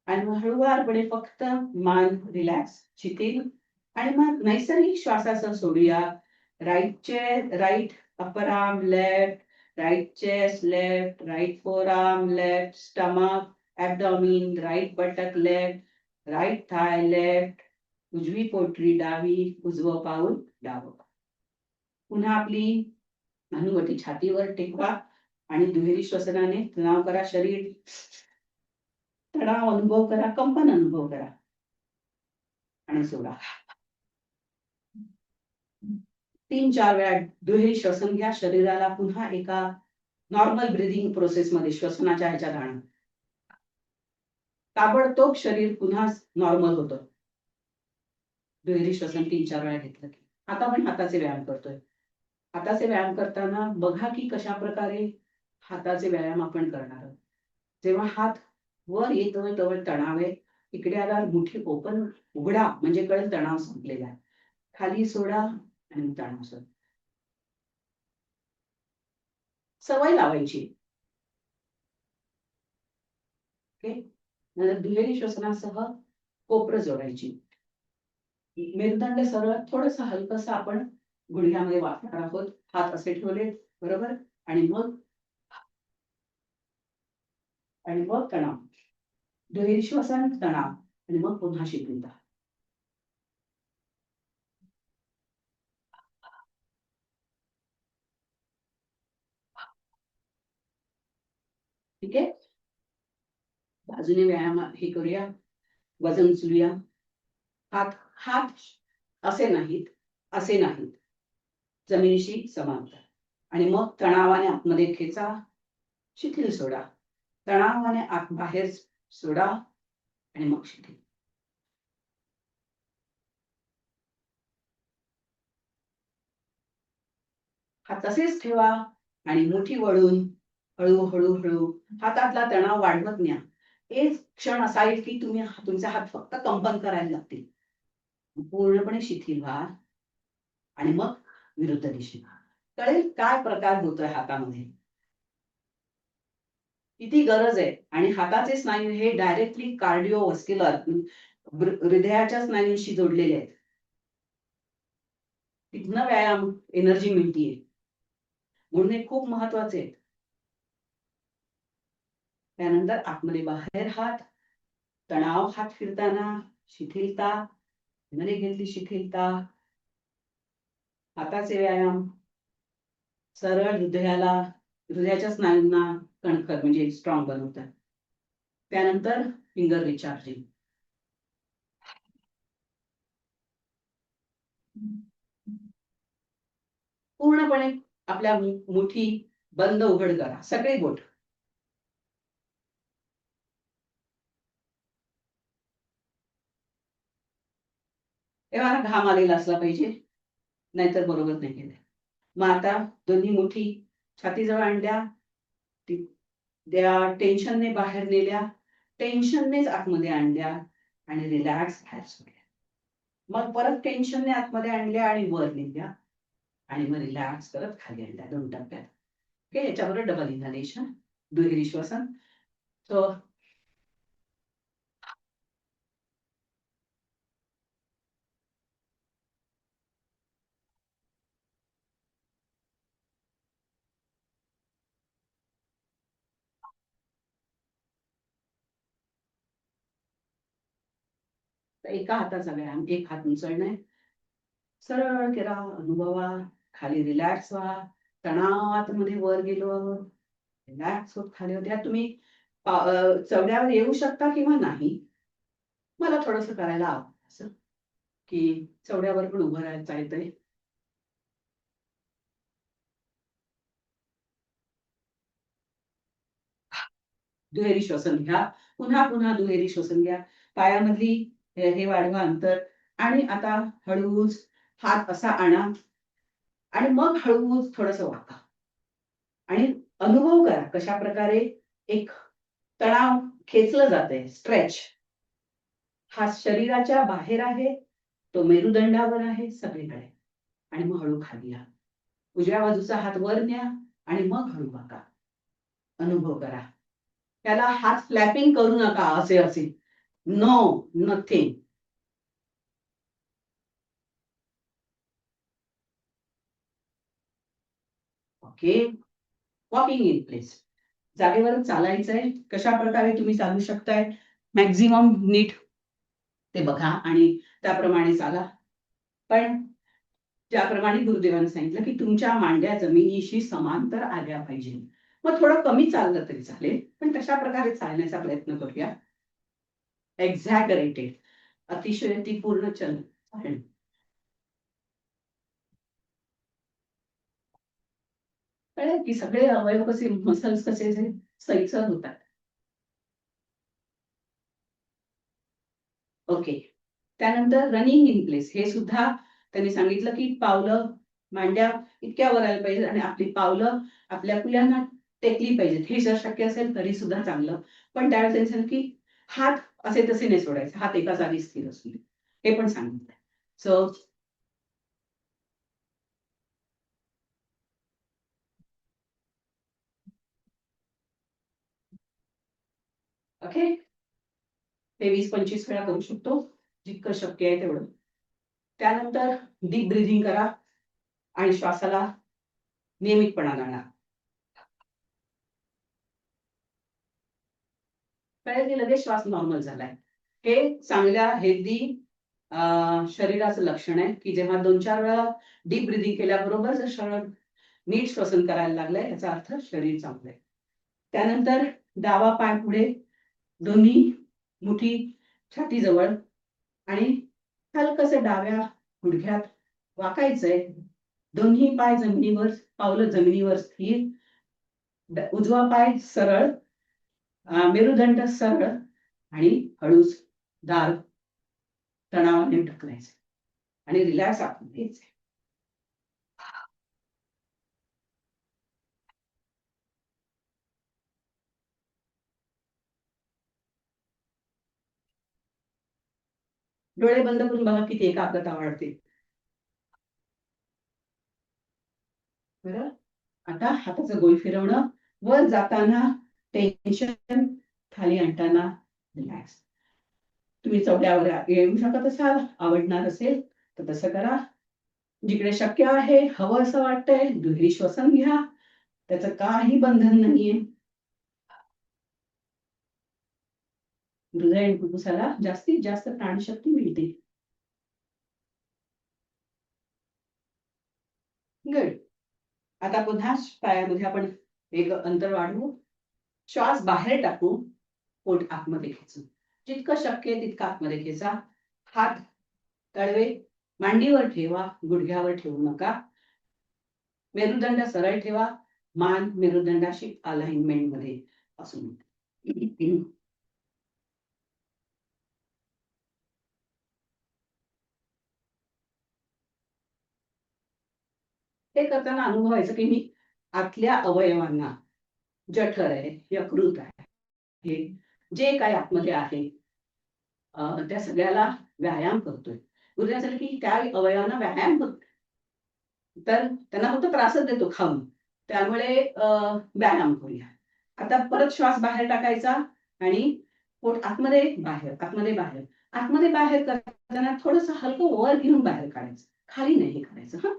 Speaker 1: आणि मग हळूवारपणे फक्त मान रिलॅक्स, शिथिल, आणि मग नैसर्गिक श्वासासह सोडूया. Right upper arm left, right chest left, right forearm left, stomach, abdomen, right buttock left, right thigh left, उजवी पोटरी डावी, उजवं पाऊल डावं. पुन्हा आपली हनुवटी छातीवर टेकवा आणि दुहेरी श्वसनाने तणाव करा, शरीर तणाव अनुभव करा, कंपन अनुभव करा, आणि सोडा. 3-4 वेळा दुहेरी श्वसन घ्या. शरीराला पुन्हा एका नॉर्मल ब्रिदिंग प्रोसेस मध्ये, श्वसनाच्या ह्याच्यात आणा. ताबडतोब शरीर पुन्हा नॉर्मल होतं दुहेरी श्वसन 3-4 वेळा घेतलं की. आता आपण हाताचे व्यायाम करतोय. हाताचे व्यायाम करताना बघा की कशा प्रकारे हाताचे व्यायाम आपण करणार आहोत. जेव्हा हात वर येतोय तेव्हा तणाव आहे. इकडे आला मुठी ओपन उघडा म्हणजे कळेल तणाव संपलेला आहे. खाली सोडा आणि तणाव सोडा. सवय लावायची. ओके, दुहेरी श्वसनासह कोपर जोडायची. मेरुदंड सरळ, थोडस हलकस आपण गुडघ्यामध्ये वाकणार आहोत. हात असे ठेवले, बरोबर. आणि मग तणाव, दुहेरी श्वसन, तणाव आणि मग पुन्हा शिथिलता. ठीक आहे. बाजूने व्यायाम हे करूया. वजन उचलूया. हात हात असे नाहीत, जमिनीशी समांतर. आणि मग तणावाने आतमध्ये खेचा, शिथिल सोडा. तणावाने आत बाहेर सोडा आणि मग शिथिल. हात तसेच ठेवा आणि मुठी वळून हळू हातातला तणाव वाढवत न्या. एक क्षण असा येईल की तुमचे हात फक्त कंपन करायला लागतील. पूर्णपणे शिथिल व्हा आणि मग विरुद्ध दिशेला. कळेल काय प्रकार होतोय हातामध्ये, किती गरज आहे. आणि हाताचे स्नायू हे डायरेक्टली कार्डिओव्हास्क्युलर हृदयाच्या स्नायूंशी जोडलेले आहेत. तिथनं व्यायाम एनर्जी मिळतीये, म्हणून हे खूप महत्वाचे आहेत. त्यानंतर आतमध्ये बाहेर हात, तणाव, हात फिरताना शिथिलता, मध्ये घेतली शिथिलता. हाताचे व्यायाम सरळ हृदयाच्या स्नायूंना कणखर म्हणजे स्ट्रॉंग बनवतात. त्यानंतर फिंगर रिचार्जिंग. पूर्णपणे आपल्या मुठी बंद उघड करा, सगळे बोट. तेव्हा घाम आलेला असला पाहिजे, नाहीतर बरोबर नाही केलं. मग आता दोन्ही मुठी छातीजवळ आणल्या, त्या टेन्शनने बाहेर नेल्या, टेन्शननेच आतमध्ये आणल्या आणि रिलॅक्स बाहेर सोडल्या. मग परत टेन्शनने आतमध्ये आणल्या आणि वर नेल्या आणि मग रिलॅक्स करत खाली आणल्या 2 टप्प्यात. ओके. याच्याबरोबर डबल इनहेलेशन, दुहेरी श्वसन. सो एका हाताचा व्यायाम, एक हात उचलणे, सरळ करा, अनुभवा, खाली रिलॅक्स व्हा. तणाव आतमध्ये वर गेलो, रिलॅक्स होत खाली होत्या. तुम्ही चवड्यावर येऊ शकता किंवा नाही. मला थोडंसं करायला आवडतं असं, की चवड्यावर पण उभं राहायचं येतंय. दुहेरी श्वसन घ्या. पुन्हा दुहेरी श्वसन घ्या. पायामधली हे वाढवा अंतर. आणि आता हळूच हात असा आणा आणि मग हळूच थोडंसं वाका आणि अनुभव करा कशा प्रकारे एक तणाव खेचलं जातंय, स्ट्रेच. हा शरीराच्या बाहेर आहे, तो मेरुदंडावर आहे, सगळीकडे. आणि मग हळू खाली या. उजव्या बाजूचा हात वर न्या आणि मग हळू वाका. अनुभव करा. त्याला हात फ्लॅपिंग करू नका असे असे. No, nothing. Okay. Walking in place. जागेवर चालायचंय. कशा प्रकारे तुम्ही चालू शकताय, मॅक्झिमम नीट ते बघा आणि त्याप्रमाणे चाला. पण ज्याप्रमाणे गुरुदेवांनी सांगितलं की तुमच्या मांड्या जमिनीशी समांतर आल्या पाहिजे. मग थोडं कमी चाललं तरी चालेल, पण तशा प्रकारे चालण्याचा प्रयत्न करूया. एक्झॅगरेटेड, अतिशयोक्तीपूर्ण चालेल. कळेल की सगळे अवयव कसे, मसल्स कसे सैल होतात. ओके. त्यानंतर रनिंग इन प्लेस. हे सुद्धा त्यांनी सांगितलं की पावलं मांड्या इतक्या वर आल्या पाहिजेत आणि आपली पावलं आपल्या कुल्यांना टेकली पाहिजेत. हे जर शक्य असेल तरी सुद्धा चांगलं. पण त्यावेळेस त्यांनी सांगितलं की हात असे तसे नाही सोडायचे, हात एका जागी स्थिर असू दे. हे पण सांगितलं. So okay. ते 20-25 वेळा करू शकतो, जितकं शक्य आहे तेवढं. त्यानंतर डीप ब्रीथिंग करा आणि श्वासाला नियमितपणानं आणा. कळेल की लगेच श्वास नॉर्मल झालाय. हे चांगल्या हेल्दी शरीराचं लक्षण आहे की जेव्हा 2-4 वेळा डीप ब्रिदिंग केल्याबरोबर जर शरीर नीट श्वसन करायला लागलंय याचा अर्थ शरीर चांगलं आहे. त्यानंतर डावा पाय पुढे, दोन्ही मुठी छातीजवळ आणि हलकसं डाव्या गुडघ्यात वाकायचंय. दोन्ही पाय जमिनीवर, पावलं जमिनीवर स्थिर. उजवा पाय सरळ, मेरुदंड सरळ आणि हळूच दार तणावाने ढकलायचं आणि रिलॅक्स आपण द्यायचं. डोळे बंद करून बघा किती एकाग्रता वाढते. बरं, आता हाताचं गोल फिरवणं, वर जाताना टेन्शन, खाली आणताना रिलॅक्स. तुम्ही चौड्यावर येऊ शकत असाल, आवडणार असेल तर तसं करा. जिकडे शक्य आहे, हवं असं वाटतंय, दुहेरी श्वसन घ्या. त्याचं काही बंधन नाहीये. हृदय आणि फुफ्फुसाला जास्तीत जास्त प्राणशक्ती मिळते. गुड. आता पुन्हा पायामध्ये आपण एक अंतर वाढवू. श्वास बाहेर टाकू, पोट आतमध्ये खेचू. जितकं शक्य आहे तितकं आतमध्ये खेचा. हात तळवे मांडीवर ठेवा, गुडघ्यावर ठेवू नका. मेरुदंड सरळ ठेवा, मान मेरुदंडाशी अलाइनमेंट मध्ये असून. ते करताना अनुभवायचं की मी आतल्या अवयवांना, जठर आहे, यकृत आहे, जे काही आतमध्ये आहे त्या सगळ्याला व्यायाम करतोय. उद्या झालं की त्या अवयवांना व्यायाम करतोय, तर त्यांना फक्त त्रासच देतो खाऊन. त्यामुळे व्यायाम करूया. आता परत श्वास बाहेर टाकायचा आणि पोट आतमध्ये बाहेर, आतमध्ये बाहेर. आतमध्ये बाहेर करताना थोडंसं हलकं वर घेऊन बाहेर काढायचं, खाली नाही करायचं. हा,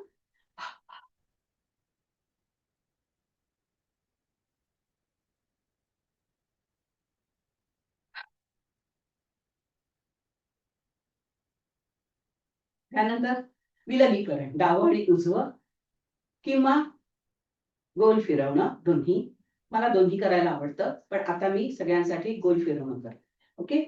Speaker 1: त्यानंतर विलगीकरण, डावं आणि उजवं किंवा गोल फिरवणं दोन्ही. मला दोन्ही करायला आवडतं, पण आता मी सगळ्यांसाठी गोल फिरवणं करते. ओके.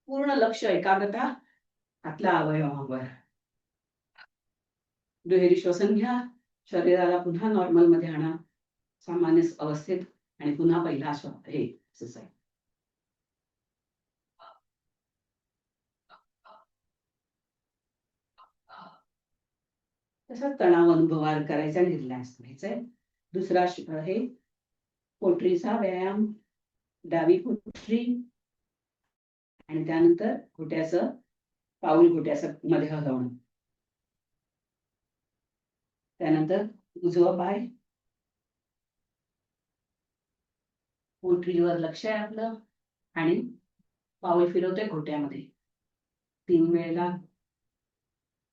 Speaker 1: पूर्ण लक्ष, एकाग्रता आतल्या अवयवांवर. दुहेरी श्वसन घ्या, शरीराला पुन्हा नॉर्मल मध्ये आणा, सामान्य अवस्थेत, आणि पुन्हा पहिला श्वास हे एक्सरसाइज. तसा तणाव अनुभवार करायचा आणि रिलॅक्स व्हायचंय. दुसरा आहे पोटरीचा व्यायाम. डावी पोटरी आणि त्यानंतर घोट्याचं, पाऊल घोट्याचं मध्ये हलवणं. त्यानंतर उजवा पाय, पोटरीवर लक्ष आहे आपलं, आणि पाऊल फिरवतोय घोट्यामध्ये 3 वेळेला,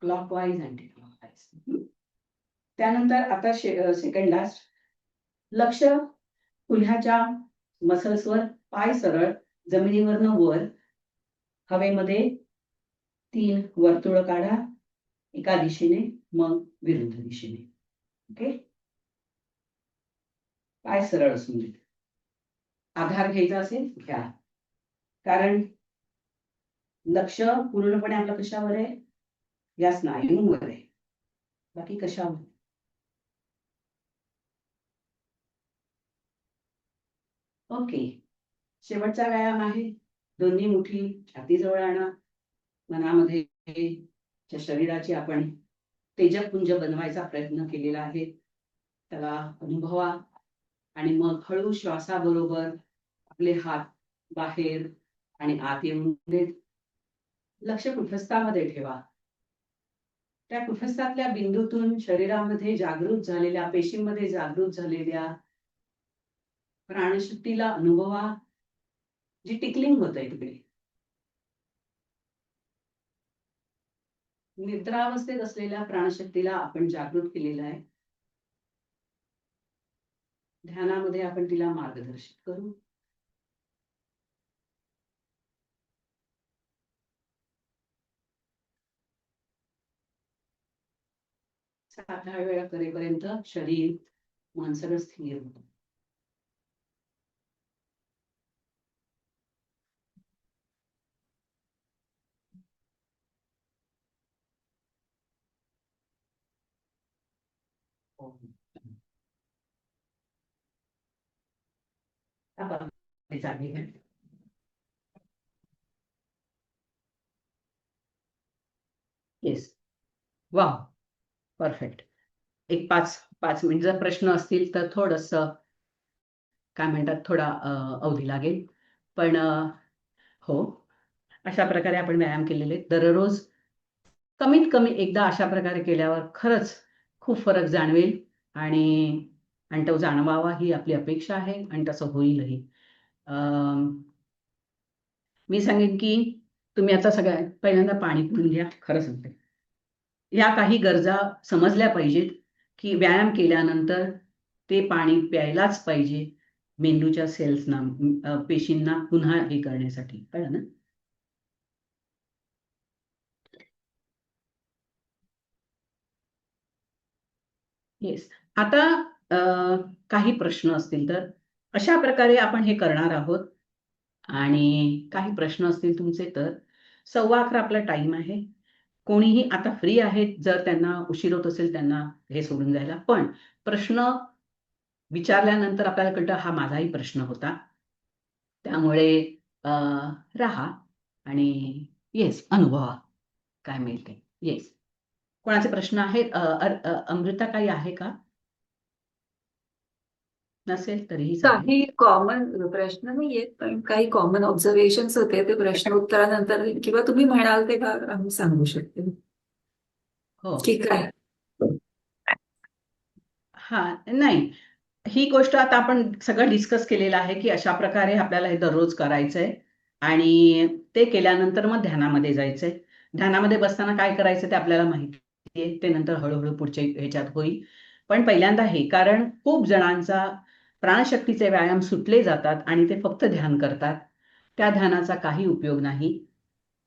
Speaker 1: क्लॉकवाईज अँटी क्लॉकवाईज. त्यानंतर आता सेकंड लास्ट, लक्ष पुढ्याच्या मसल्सवर. पाय सरळ जमिनीवरनं वर, हवेमध्ये 3 वर्तुळ काढा, एका दिशेने मग विरुद्ध दिशेने. ओके. पाय सरळ असून दे. आधार घ्यायचा असेल घ्या, कारण लक्ष पूर्णपणे आपलं कशावर आहे, या स्नायूंवर आहे, बाकी कशावर. ओके. शेवटचा व्यायाम आहे, दोन्ही मुठी छातीजवळ आणा. मनामध्ये ज्या शरीराची आपण तेजपुंज बनवायचा प्रयत्न केलेला आहे त्याला अनुभवा, आणि मग हळू श्वासाबरोबर आपले हात बाहेर आणि आत येऊन देत. लक्ष कुठस्थामध्ये ठेवा. त्या कुठस्थातल्या बिंदूतून शरीरामध्ये जागृत झालेल्या, पेशींमध्ये जागृत झालेल्या प्राणशक्तीला अनुभवा. जी टिकलिंग होत आहे तिकडे, निद्रावस्थेत असलेल्या प्राणशक्तीला आपण जागृत केलेलं आहे. ध्यानामध्ये आपण तिला मार्गदर्शित करू. सात 8 वेळा करेपर्यंत शरीर मन सगळं स्थिर होतं. आपण ते जागे घ्या. येस, वा, परफेक्ट. एक 5 मिनिट जर प्रश्न असतील तर थोडस काय म्हणतात थोडा अवधी लागेल, पण हो, अशा प्रकारे आपण व्यायाम केलेले दररोज कमीत कमी एकदा अशा प्रकारे केल्यावर खरंच खूप फरक जाणवेल आणि तो जाणवावा ही आपली अपेक्षा आहे आणि तसं होईलही. मी सांगेन की तुम्ही आता सगळ्या पहिल्यांदा पाणी पिऊन घ्या. खरं सांगते, या काही गरजा समजल्या पाहिजेत की व्यायाम केल्यानंतर ते पाणी प्यायलाच पाहिजे मेंदूच्या सेल्सना, पेशींना पुन्हा हे करण्यासाठी, कळलं ना? येस. आता काही प्रश्न असतील तर अशा प्रकारे आपण हे करणार आहोत आणि काही प्रश्न असतील तुमचे तर 11:15 आपला टाइम आहे. कोणीही आता फ्री आहेत, जर त्यांना उशीर होत असेल त्यांना हे सोडून जायला. पण प्रश्न विचारल्यानंतर आपल्याला कळतं हा माझाही प्रश्न होता. त्यामुळे अ, राहा आणि येस, अनुभवा काय मिळते. येस. कोणाचे प्रश्न आहेत? अमृता काही आहे का? नसेल तरीही चालेल.
Speaker 2: काही कॉमन प्रश्न नाहीयेत, पण काही कॉमन ऑब्झर्वेशन्स होते, ते प्रश्न उत्तरानंतर किंवा तुम्ही म्हणाल तेव्हा आम्ही सांगू शकतो
Speaker 1: हो.
Speaker 2: की काय.
Speaker 1: हा, नाही, ही गोष्ट आता आपण सगळं डिस्कस केलेलं आहे की अशा प्रकारे आपल्याला हे दररोज करायचंय आणि ते केल्यानंतर मग ध्यानामध्ये जायचंय. ध्यानामध्ये बसताना काय करायचं ते आपल्याला माहिती आहे, ते नंतर हळूहळू पुढच्या ह्याच्यात होईल. पण पहिल्यांदा हे, कारण खूप जणांचा प्राणशक्तीचे व्यायाम सुटले जातात आणि ते फक्त ध्यान करतात. त्या ध्यानाचा काही उपयोग नाही.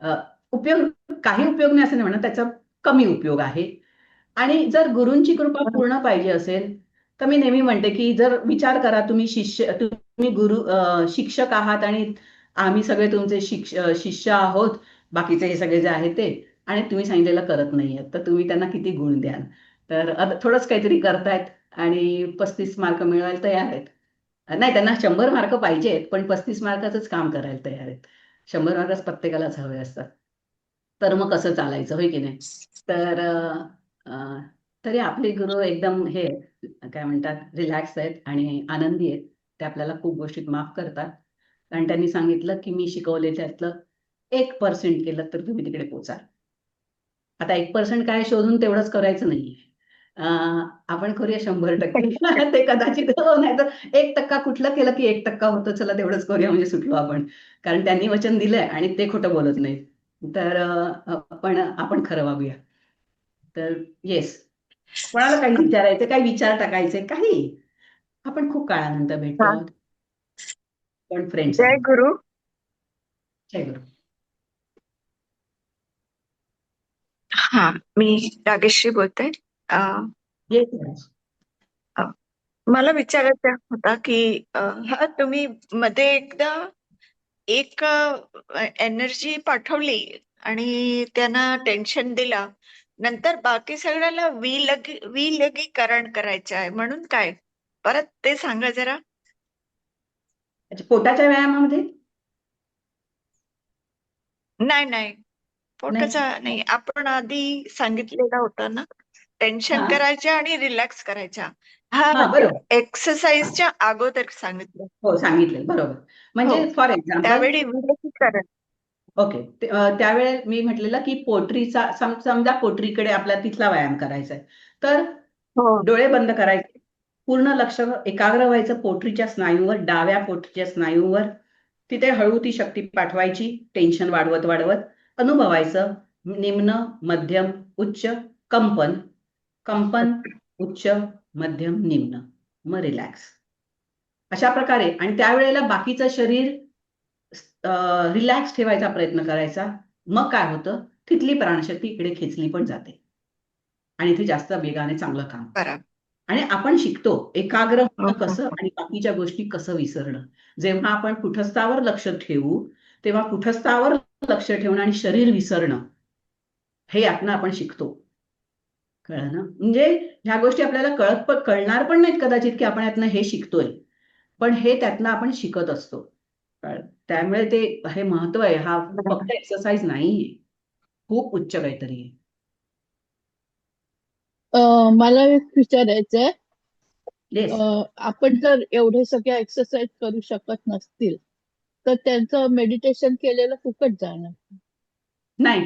Speaker 1: अ, उपयोग काही उपयोग नाही असं नाही म्हणत, त्याचा कमी उपयोग आहे. आणि जर गुरूंची कृपा पूर्ण पाहिजे असेल तर मी नेहमी म्हणते की जर विचार करा, तुम्ही शिक्षक आहात आणि आम्ही सगळे तुमचे शिष्य आहोत, बाकीचे हे सगळे जे आहेत ते, आणि तुम्ही सांगितलेलं करत नाहीयेत, तर तुम्ही त्यांना किती गुण द्याल? तर थोडंच काहीतरी करतायत आणि 35 मार्क मिळवायला तयार आहेत. नाही, त्यांना 100 मार्क पाहिजेत, पण 35 मार्काचंच काम करायला तयार आहेत. 100 मार्कच प्रत्येकालाच हवे असतात. तर मग कसं चालायचं, होय की नाही? तर अ, तरी आपले गुरु एकदम हे काय म्हणतात रिलॅक्स आहेत आणि आनंदी आहेत. ते आपल्याला खूप गोष्टीत माफ करतात. कारण त्यांनी सांगितलं की मी शिकवले त्यातलं 1% केलं तर तुम्ही तिकडे पोचाल. आता 1% काय शोधून तेवढंच करायचं नाहीये. अ, आपण करूया 100%. ते कदाचित हो, नाही तर 1% कुठलं केलं की 1% होतं, चला तेवढंच करूया म्हणजे सुटलो आपण. कारण त्यांनी वचन दिलंय आणि ते खोटं बोलत नाहीत. तर पण आपण खरं वागूया. तर येस, कोणाला काही विचारायचं, काही विचार टाकायचे, काही. आपण खूप काळानंतर भेटतो
Speaker 2: हा.
Speaker 1: आहोत, पण फ्रेंड्स
Speaker 2: जय
Speaker 1: आहोत.
Speaker 2: गुरु.
Speaker 1: जय गुरु.
Speaker 2: हा, मी रागेश्री बोलते. अं,
Speaker 1: येस.
Speaker 2: अं, मला विचारायचं होता की हा तुम्ही मध्ये एकदा एक एनर्जी पाठवली आणि त्यांना टेन्शन दिला, नंतर बाकी सगळ्याला विलगीकरण करायचं आहे म्हणून काय, परत ते सांगा जरा.
Speaker 1: अच्छा, पोटाच्या व्यायामामध्ये
Speaker 2: नाही नाही,
Speaker 1: नाही.
Speaker 2: पोटाचा नाही, आपण आधी सांगितलेला होता ना, टेन्शन
Speaker 1: हा
Speaker 2: करायच्या आणि रिलॅक्स करायच्या.
Speaker 1: हा,
Speaker 2: हा,
Speaker 1: बरोबर.
Speaker 2: एक्सरसाइजच्या अगोदर सांगितलं.
Speaker 1: हो, सांगितलंय, बरोबर.
Speaker 2: हो,
Speaker 1: म्हणजे फॉर एक्झाम्पल,
Speaker 2: त्यावेळी विलगीकरण.
Speaker 1: ओके, त्यावेळेस मी म्हटलेलं की पोटरीचा समजा पोटरीकडे आपला तिथला व्यायाम करायचा आहे, तर
Speaker 2: हो
Speaker 1: डोळे बंद करायचे, पूर्ण लक्ष एकाग्र व्हायचं पोटरीच्या स्नायूवर, डाव्या पोटरीच्या स्नायूवर. तिथे हळू ती शक्ती पाठवायची, टेन्शन वाढवत वाढवत अनुभवायचं. निम्न, मध्यम, उच्च, कंपन, कंपन, उच्च, मध्यम, निम्न. मग रिलॅक्स. अशा प्रकारे. आणि त्यावेळेला बाकीचं शरीर रिलॅक्स ठेवायचा प्रयत्न करायचा. मग काय होतं, तिथली प्राणशक्ती इकडे खेचली पण जाते आणि इथे जास्त वेगाने चांगलं काम.
Speaker 2: बरोबर.
Speaker 1: आणि आपण शिकतो एकाग्र
Speaker 2: हो,
Speaker 1: होणं
Speaker 2: हो,
Speaker 1: कसं
Speaker 2: हो.
Speaker 1: आणि बाकीच्या गोष्टी कसं विसरणं. जेव्हा आपण कुठस्थावर लक्ष ठेवू तेव्हा कुठस्थावर लक्ष ठेवणं आणि शरीर विसरणं हे यातनं आपण शिकतो. कळलं ना? म्हणजे ह्या गोष्टी आपल्याला कळणार पण नाहीत कदाचित की आपण यातनं हे शिकतोय, पण हे त्यातनं आपण शिकत असतो. त्यामुळे ते हे महत्व आहे. हा
Speaker 2: बरोबर.
Speaker 1: फक्त एक्सरसाइज नाहीये, खूप उच्च काहीतरी आहे.
Speaker 3: मला एक विचारायचंय,
Speaker 1: येस.
Speaker 3: आपण जर एवढे सगळे एक्सरसाइज करू शकत नसतील तर त्यांचं मेडिटेशन केलेलं फुकट जाणार.
Speaker 1: नाही,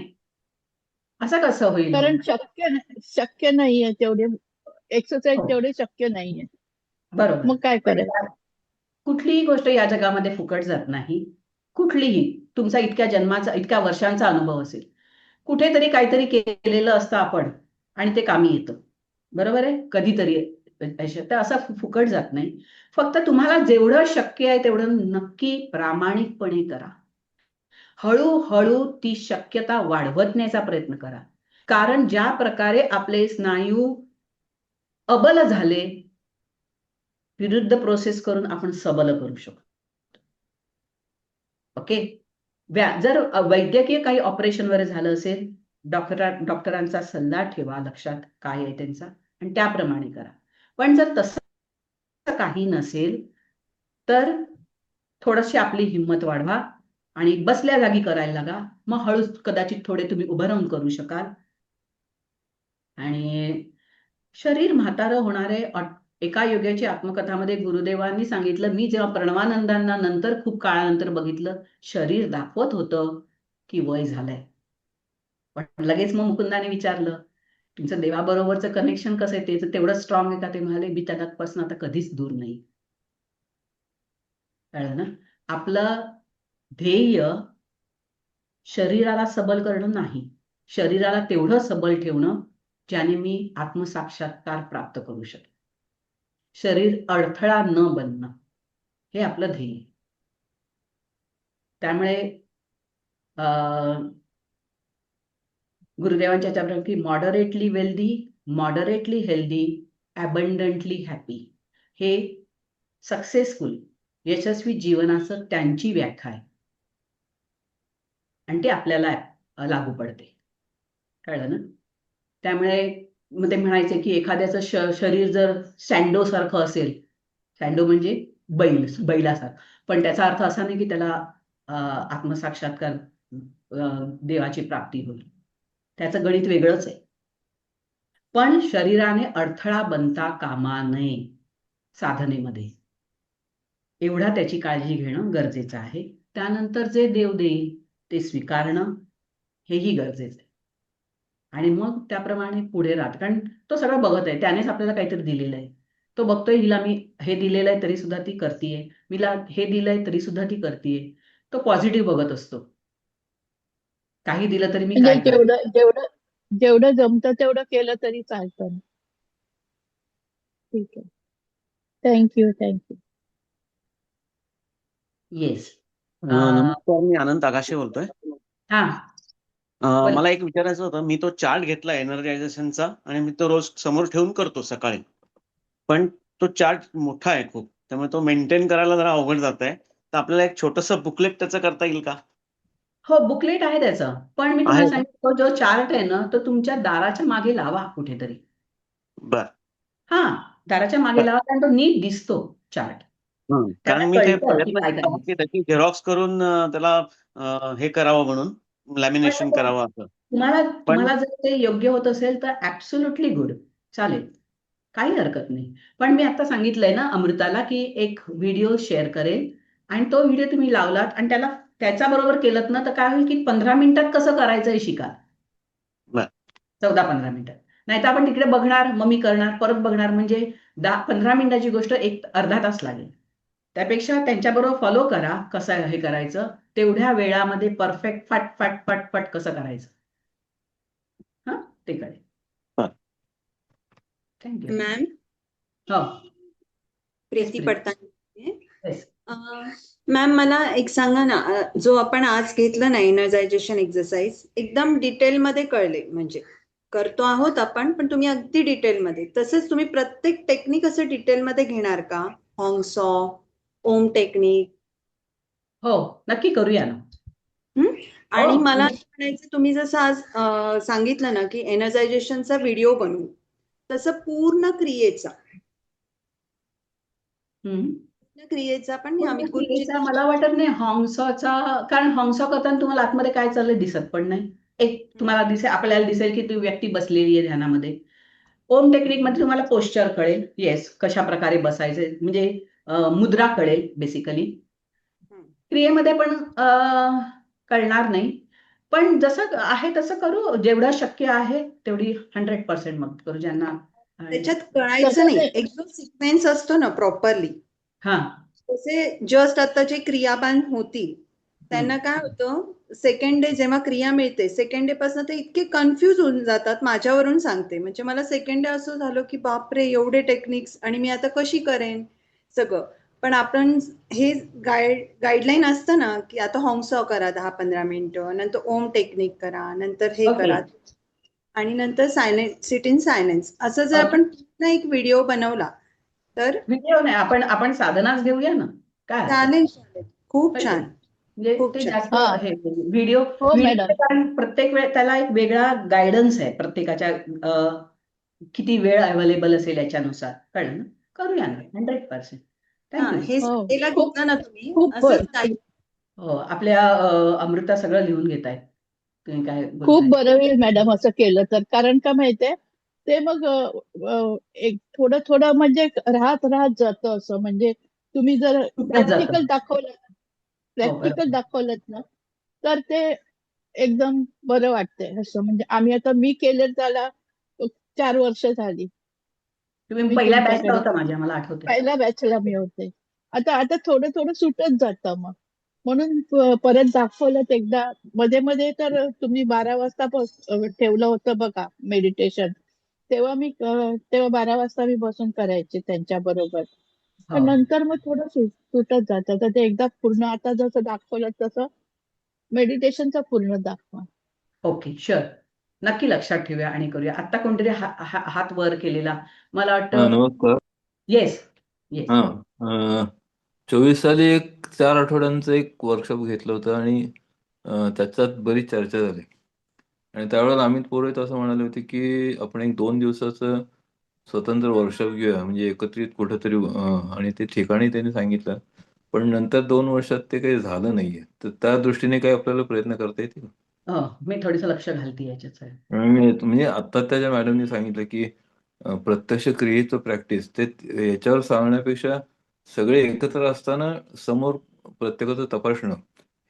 Speaker 1: असं कसं होईल?
Speaker 3: कारण शक्य नाहीये तेवढे एक्सरसाइज,
Speaker 1: हो,
Speaker 3: तेवढे शक्य नाहीये.
Speaker 1: बरोबर.
Speaker 3: मग काय करायचं?
Speaker 1: कुठलीही गोष्ट या जगामध्ये फुकट जात नाही. कुठलीही. तुमचा इतक्या जन्माचा, इतक्या वर्षांचा अनुभव असेल, कुठेतरी काहीतरी केलेलं असतं आपण आणि ते कामी येतं. बरोबर आहे? कधीतरी. तर असं फुकट जात नाही. फक्त तुम्हाला जेवढं शक्य आहे तेवढं नक्की प्रामाणिकपणे करा. हळूहळू ती शक्यता वाढवत न्यायचा प्रयत्न करा. कारण ज्या प्रकारे आपले स्नायू अबल झाले, विरुद्ध प्रोसेस करून आपण सबल करू शकतो. ओके. जर वैद्यकीय काही ऑपरेशन वगैरे झालं असेल, डॉक्टरांचा सल्ला ठेवा, लक्षात काय आहे त्यांचा, आणि त्याप्रमाणे करा. पण जर तसं काही नसेल तर थोडीशी आपली हिंमत वाढवा आणि बसल्या जागी करायला लागा. मग हळूच कदाचित थोडे तुम्ही उभं राहून करू शकाल. आणि शरीर म्हातारं होणारे. एका योग्याची आत्मकथामध्ये गुरुदेवांनी सांगितलं, मी जेव्हा प्रणवानंदांना नंतर खूप काळानंतर बघितलं, शरीर दाखवत होतं की वय झालंय. पण लगेच मग मुकुंदाने विचारलं, तुमचं देवाबरोबरचं कनेक्शन कसं आहे, ते तेवढं स्ट्रॉंग आहे का? ते म्हणाले, मी त्यापासून आता कधीच दूर नाही. कळलं ना? आपलं ध्येय शरीराला सबल करणं नाही, शरीराला तेवढं सबल ठेवणं ज्याने मी आत्मसाक्षात्कार प्राप्त करू शकेन. शरीर अडथळा न बनणं हे आपलं ध्येय. त्यामुळे गुरुदेवांच्या ह्याच्याप्रमाणे की moderately wealthy, moderately healthy, abundantly happy, हे सक्सेसफुल यशस्वी जीवनाचं त्यांची व्याख्या आहे आणि ते आपल्याला लागू पडते. कळलं ना? त्यामुळे मग ते म्हणायचे की एखाद्याचं शरीर जर सँडो सारखं असेल, सँडो म्हणजे बैलासारखं, पण त्याचा अर्थ असा नाही की त्याला आत्मसाक्षात्कार देवाची प्राप्ती होईल. त्याचं गणित वेगळंच आहे. पण शरीराने अडथळा बनता कामा नये साधनेमध्ये, एवढा त्याची काळजी घेणं गरजेचं आहे. त्यानंतर जे देव देईल ते स्वीकारणं हेही गरजेचं आहे. आणि मग त्याप्रमाणे पुढे राहत, कारण तो सगळं बघत आहे, त्यानेच आपल्याला काहीतरी दिलेलं आहे. तो बघतोय, हिला मी हे दिलेलं आहे तरी सुद्धा ती करतीये, मीला हे दिलंय तरी सुद्धा ती करतीये. तो पॉझिटिव्ह बघत असतो. काही दिलं तरी मी
Speaker 3: म्हणजे
Speaker 1: काय करते.
Speaker 3: जेवढं जमतं तेवढं केलं तरी चालतं. ठीक आहे. थँक्यू.
Speaker 1: येस.
Speaker 4: नमस्कार, मी आनंद आगाशे बोलतोय.
Speaker 1: हा,
Speaker 4: मला एक विचारायचं होतं. मी तो चार्ट घेतला एनर्जायझेशनचा आणि मी तो रोज समोर ठेवून करतो सकाळी, पण तो चार्ट मोठा आहे खूप, त्यामुळे तो मेंटेन करायला जरा अवघड जात आहे. तर आपल्याला एक छोटंसं बुकलेट त्याचं करता येईल का?
Speaker 1: हो, बुकलेट आहे त्याचं. पण मी तुम्हाला
Speaker 4: आहे का?
Speaker 1: सांगितलं, जो चार्ट आहे ना, तो तुमच्या दाराच्या मागे लावा कुठेतरी.
Speaker 4: बर.
Speaker 1: हा, दाराच्या मागे लावा, कारण तो नीट दिसतो चार्ट.
Speaker 4: कारण
Speaker 1: त्याला
Speaker 4: मी ते
Speaker 1: कळतं की
Speaker 4: प्रयत्न
Speaker 1: काय
Speaker 4: केला
Speaker 1: करायचं.
Speaker 4: की त्याची झेरॉक्स करून त्याला हे करावं म्हणून, लॅमिनेशन करावं असं. पण
Speaker 1: तुम्हाला जर ते योग्य होत असेल तर ऍब्सोल्युटली गुड, चालेल, काही हरकत नाही. पण मी आता सांगितलंय ना अमृताला की एक व्हिडिओ शेअर करेल आणि तो व्हिडिओ तुम्ही लावलात आणि त्याच्या बरोबर केलं ना, तर काय होईल की 15 मिनिटात कसं करायचं हे शिकाल.
Speaker 4: बर.
Speaker 1: 14-15 मिनिटात. नाही तर आपण तिकडे बघणार, मग मी करणार, परत बघणार, म्हणजे 15 मिनिटाची गोष्ट एक अर्धा तास लागेल. त्यापेक्षा त्यांच्याबरोबर फॉलो करा कसं हे करायचं, तेवढ्या वेळामध्ये परफेक्ट फट फट फट फट कसं करायचं. हा, ते कळेल.
Speaker 4: हा.
Speaker 1: थँक्यू.
Speaker 5: मॅम
Speaker 1: हो.
Speaker 5: प्रीती
Speaker 1: प्रीती.
Speaker 5: पडताळे.
Speaker 1: येस.
Speaker 5: मॅम मला एक सांगा ना, जो आपण आज घेतलं ना एनर्जायझेशन एक्सरसाइज, एकदम डिटेलमध्ये कळले, म्हणजे करतो आहोत आपण, पण तुम्ही अगदी डिटेलमध्ये. तसंच तुम्ही प्रत्येक टेक्निक असं डिटेलमध्ये घेणार का? हॉंगसॉ, ओम टेक्निक.
Speaker 1: हो, नक्की करूया ना.
Speaker 5: आणि
Speaker 1: हो,
Speaker 5: मला
Speaker 1: म्हणजे
Speaker 5: असं म्हणायचं, तुम्ही जसं आज सांगितलं ना की एनर्जायझेशनचा व्हिडिओ बनवू, तसं पूर्ण क्रियेचा पण
Speaker 1: पूर्ण
Speaker 5: अमित
Speaker 1: क्रियेचा
Speaker 5: गुरुजींनी.
Speaker 1: मला वाटत नाही हॉंगसॉचा, कारण हॉंगसॉ करताना तुम्हाला आतमध्ये काय चाललंय दिसत पण नाही. एक तुम्हाला आपल्याला दिसेल की ती व्यक्ती बसलेली आहे ध्यानामध्ये. ओम टेक्निक मध्ये तुम्हाला पोश्चर कळेल, येस, कशा प्रकारे बसायचे, म्हणजे मुद्रा कळेल बेसिकली. क्रियेमध्ये पण कळणार नाही, पण जसं आहे तसं करू, जेवढं शक्य आहे तेवढी 100% मग करू ज्यांना.
Speaker 5: त्याच्यात कळायचं
Speaker 3: तसं
Speaker 5: नाही,
Speaker 3: नाही.
Speaker 5: एक जो सिक्वेन्स असतो ना प्रॉपरली,
Speaker 1: हा.
Speaker 5: तसे जस्ट आता जे क्रियाबान होती त्यांना काय होतं, सेकंड डे जेव्हा क्रिया मिळते, सेकंड डे पासून ते इतके कन्फ्युज होऊन जातात. माझ्यावरून सांगते, म्हणजे मला सेकंड डे असं झालं की बापरे एवढे टेक्निक्स, आणि मी आता कशी करेन सगळं. पण आपण हे गाईडलाईन असतं ना की आता हॉंगसॉ करा 10-15 मिनिटं, नंतर ओम टेक्निक करा, नंतर हे
Speaker 1: ओके.
Speaker 5: करा, आणि नंतर सायलेंट, सिट इन सायलेन्स, असं जर
Speaker 1: ओके.
Speaker 5: आपण पूर्ण एक व्हिडिओ बनवला तर
Speaker 1: व्हिडिओ नाही, आपण साधनाच घेऊया ना, काय हरकत.
Speaker 5: चालेल. खूप
Speaker 1: होय की
Speaker 5: छान,
Speaker 1: नाही? म्हणजे
Speaker 5: खूप
Speaker 1: ते
Speaker 5: छान.
Speaker 1: जास्त
Speaker 3: हा.
Speaker 1: हे व्हिडिओ
Speaker 3: हो मॅडम.
Speaker 1: कारण प्रत्येक वेळ त्याला एक वेगळा गायडन्स आहे प्रत्येकाच्या, किती वेळ अवेलेबल असेल याच्यानुसार. कळलं ना? करूया ना 100%.
Speaker 5: हा,
Speaker 1: थँक्यू.
Speaker 5: हे
Speaker 3: हो,
Speaker 5: संडेला
Speaker 3: खूप
Speaker 5: घेतलं ना तुम्ही,
Speaker 3: खूप
Speaker 5: असंच काही.
Speaker 1: हो, आपल्या अमृता सगळं लिहून घेत आहे. तुम्ही काय
Speaker 3: खूप
Speaker 1: बोलताय?
Speaker 3: बरं होईल मॅडम असं केलं तर. कारण का माहितीये, ते मग एक थोडं थोडं म्हणजे राहत राहत जातं असं. म्हणजे तुम्ही जर
Speaker 1: सुटत जातं.
Speaker 3: प्रॅक्टिकल
Speaker 1: हो, बरोबर.
Speaker 3: दाखवलं ना, तर ते एकदम बरं वाटतंय असं. म्हणजे मी केलं त्याला 4 वर्ष झाली.
Speaker 1: तुम्ही
Speaker 3: मी
Speaker 1: पहिल्या बॅचला
Speaker 3: तुमच्याकडे
Speaker 1: होता माझ्या, मला आठवते.
Speaker 3: पहिल्या बॅचला मी होते. आता आता थोडं थोडं सुटत जातं मग. म्हणून परत दाखवलं एकदा. मध्ये मध्ये तर तुम्ही 12 वाजता ठेवलं होतं बघा मेडिटेशन. तेव्हा 12 वाजता मी बसून करायचे त्यांच्या बरोबर.
Speaker 1: हो.
Speaker 3: पण नंतर मग थोडं सुटत जातं. तर ते एकदा पूर्ण आता जसं दाखवलं तसं मेडिटेशनचा पूर्ण दाखवा.
Speaker 1: Okay, sure. नक्की लक्षात ठेवूया आणि करूया. आता कोणतरी हात वर केलेला, मला
Speaker 6: हा,
Speaker 1: वाटतं.
Speaker 6: नमस्कार.
Speaker 1: Yes, yes.
Speaker 6: हा, 24 साली एक 4 आठवड्यांचं एक वर्कशॉप घेतलं होतं, आणि त्याच्यात बरीच चर्चा झाली. आणि त्यावेळेला अमित पुरोहित असं म्हणाले होते की आपण एक 2 दिवसाचं स्वतंत्र वर्कशॉप घेऊया, म्हणजे एकत्रित कुठेतरी, आणि ते ठिकाणी त्यांनी सांगितलं. पण नंतर 2 वर्षात ते काही झालं नाहीये. तर त्या दृष्टीने काही आपल्याला प्रयत्न करता येतील?
Speaker 1: मी थोडंसं लक्ष घालते याच्यात.
Speaker 6: म्हणजे आता त्याच्या मॅडमनी सांगितलं की प्रत्यक्ष क्रियेचं प्रॅक्टिस, ते याच्यावर सांगण्यापेक्षा सगळे एकत्र असताना समोर प्रत्येकाचं तपासणं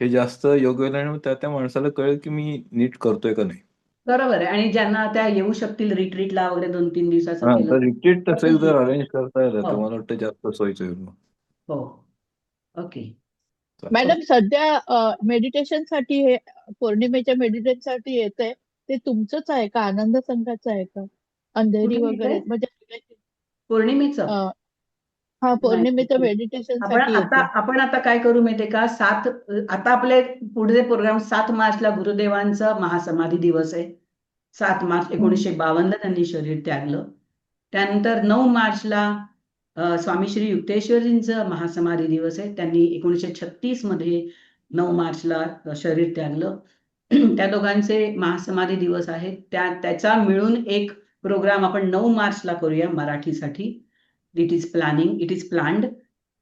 Speaker 6: हे जास्त योग्य होईल, आणि मग त्या माणसाला कळेल की मी नीट करतोय का नाही.
Speaker 1: बरोबर आहे. आणि ज्यांना त्या येऊ शकतील रिट्रीटला वगैरे 2-3 दिवसाचं
Speaker 6: हा,
Speaker 1: केलं.
Speaker 6: तर रिट्रीट तसं जर अरेंज करता आलं तर
Speaker 1: हो,
Speaker 6: मला वाटतं जास्त सोयीचं होईल मग.
Speaker 1: हो. ओके.
Speaker 3: मॅडम सध्या मेडिटेशन साठी हे पौर्णिमेच्या मेडिटेशन साठी येतंय, ते तुमचंच आहे का? आनंद संघाचं आहे का? अंधेरी
Speaker 1: कुठे
Speaker 3: वगैरे
Speaker 1: येतंय?
Speaker 3: म्हणजे
Speaker 1: पौर्णिमेचं?
Speaker 3: अ, हा, पौर्णिमेच्या
Speaker 1: नाही.
Speaker 3: मेडिटेशन साठी येते.
Speaker 1: आपण आता काय करू माहितीये का, आता आपले पुढचे प्रोग्राम 7 मार्चला गुरुदेवांचा महासमाधी दिवस आहे. 7 मार्च 1952 त्यांनी शरीर त्यागलं. त्यानंतर 9 मार्चला स्वामी श्री युक्तेश्वरींचं महासमाधी दिवस आहे. त्यांनी 1936 मध्ये 9 मार्चला शरीर त्यागलं. त्या दोघांचे महासमाधी दिवस आहेत. त्याचा मिळून एक प्रोग्राम आपण 9 मार्चला करूया मराठीसाठी. It is planned.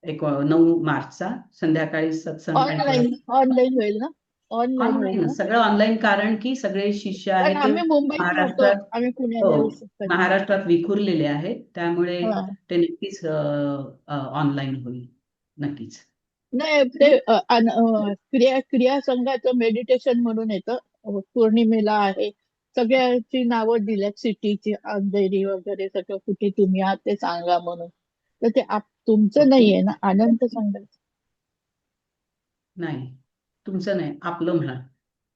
Speaker 1: 9 मार्चचा संध्याकाळी सत्संग आणि
Speaker 3: ऑनलाईन होईल ना? ऑनलाईन होईल
Speaker 1: ऑनलाईन,
Speaker 3: ना?
Speaker 1: सगळं ऑनलाईन, कारण की सगळे शिष्य
Speaker 3: कारण
Speaker 1: आहेत ते
Speaker 3: आम्ही मुंबईत राहतो,
Speaker 1: महाराष्ट्रात,
Speaker 3: आम्ही पुण्याला येऊ
Speaker 1: हो,
Speaker 3: शकत नाही.
Speaker 1: महाराष्ट्रात विखुरलेले आहेत. त्यामुळे
Speaker 3: हा.
Speaker 1: ते नक्कीच ऑनलाईन होईल. नक्कीच.
Speaker 3: नाही, ते क्रिया संघाचं मेडिटेशन म्हणून येतं, पौर्णिमेला आहे. सगळ्याची नावं दिल्यात सिटीची, अंधेरी वगैरे सगळं, कुठे तुम्ही आहात ते सांगा म्हणून. तर ते तुमचं
Speaker 1: ओके
Speaker 3: नाहीये ना, अनंत सांगायचं.
Speaker 1: नाही, तुमचं नाही, आपलं म्हणा.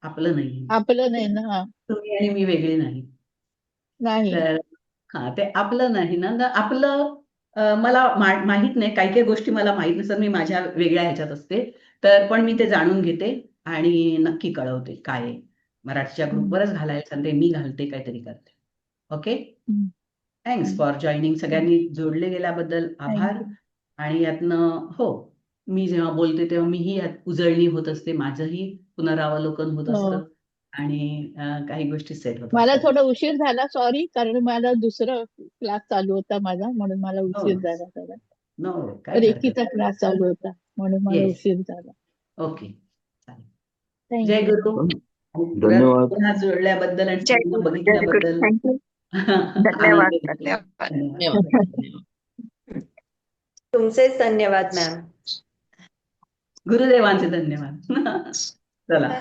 Speaker 1: आपलं नाही,
Speaker 3: आपलं नाही ना.
Speaker 1: तुम्ही आणि मी वेगळे नाही.
Speaker 3: नाही.
Speaker 1: तर हा, ते आपलं नाही ना. तर आपलं मला माहित नाही, काही काही गोष्टी मला माहित नसतात, मी माझ्या वेगळ्या ह्याच्यात असते. तर पण मी ते जाणून घेते आणि नक्की कळवते काय आहे. मराठीच्या
Speaker 3: हम्म,
Speaker 1: ग्रुपवरच घालायला सांगते, मी घालते, काहीतरी करते. ओके,
Speaker 3: हम्म,
Speaker 1: थँक्स
Speaker 3: हम्म.
Speaker 1: For joining. सगळ्यांनी जोडले गेल्याबद्दल आभार.
Speaker 3: थँक्यू.
Speaker 1: आणि यातनं हो, मी जेव्हा बोलते तेव्हा मीही यात उजळणी होत असते, माझंही पुनरावलोकन होत
Speaker 3: हो.
Speaker 1: असतं आणि काही गोष्टी सेट होत
Speaker 3: मला
Speaker 1: असतात.
Speaker 3: थोडा उशीर झाला, सॉरी, कारण मला दुसरं क्लास चालू होता माझा, म्हणून मला
Speaker 1: नो
Speaker 3: उशीर झाला जरा.
Speaker 1: नो, काही हरकत
Speaker 3: रेकीचा क्लास चालू होता, म्हणून मला
Speaker 1: येस.
Speaker 3: उशीर झाला.
Speaker 1: ओके, चालेल. जय
Speaker 3: थँक्यू.
Speaker 1: गुरु. आणि
Speaker 6: धन्यवाद.
Speaker 1: पुन्हा जोडल्याबद्दल आणि
Speaker 2: जय
Speaker 1: सगळ्यांना
Speaker 2: गुरु, जय गुरु.
Speaker 1: बघितल्याबद्दल
Speaker 2: थँक्यू.
Speaker 1: आनंद
Speaker 2: धन्यवाद,
Speaker 1: होतो.
Speaker 2: धन्यवाद.
Speaker 1: धन्यवाद.
Speaker 5: तुमचेच धन्यवाद मॅम.
Speaker 1: गुरुदेवांचे धन्यवाद. चला.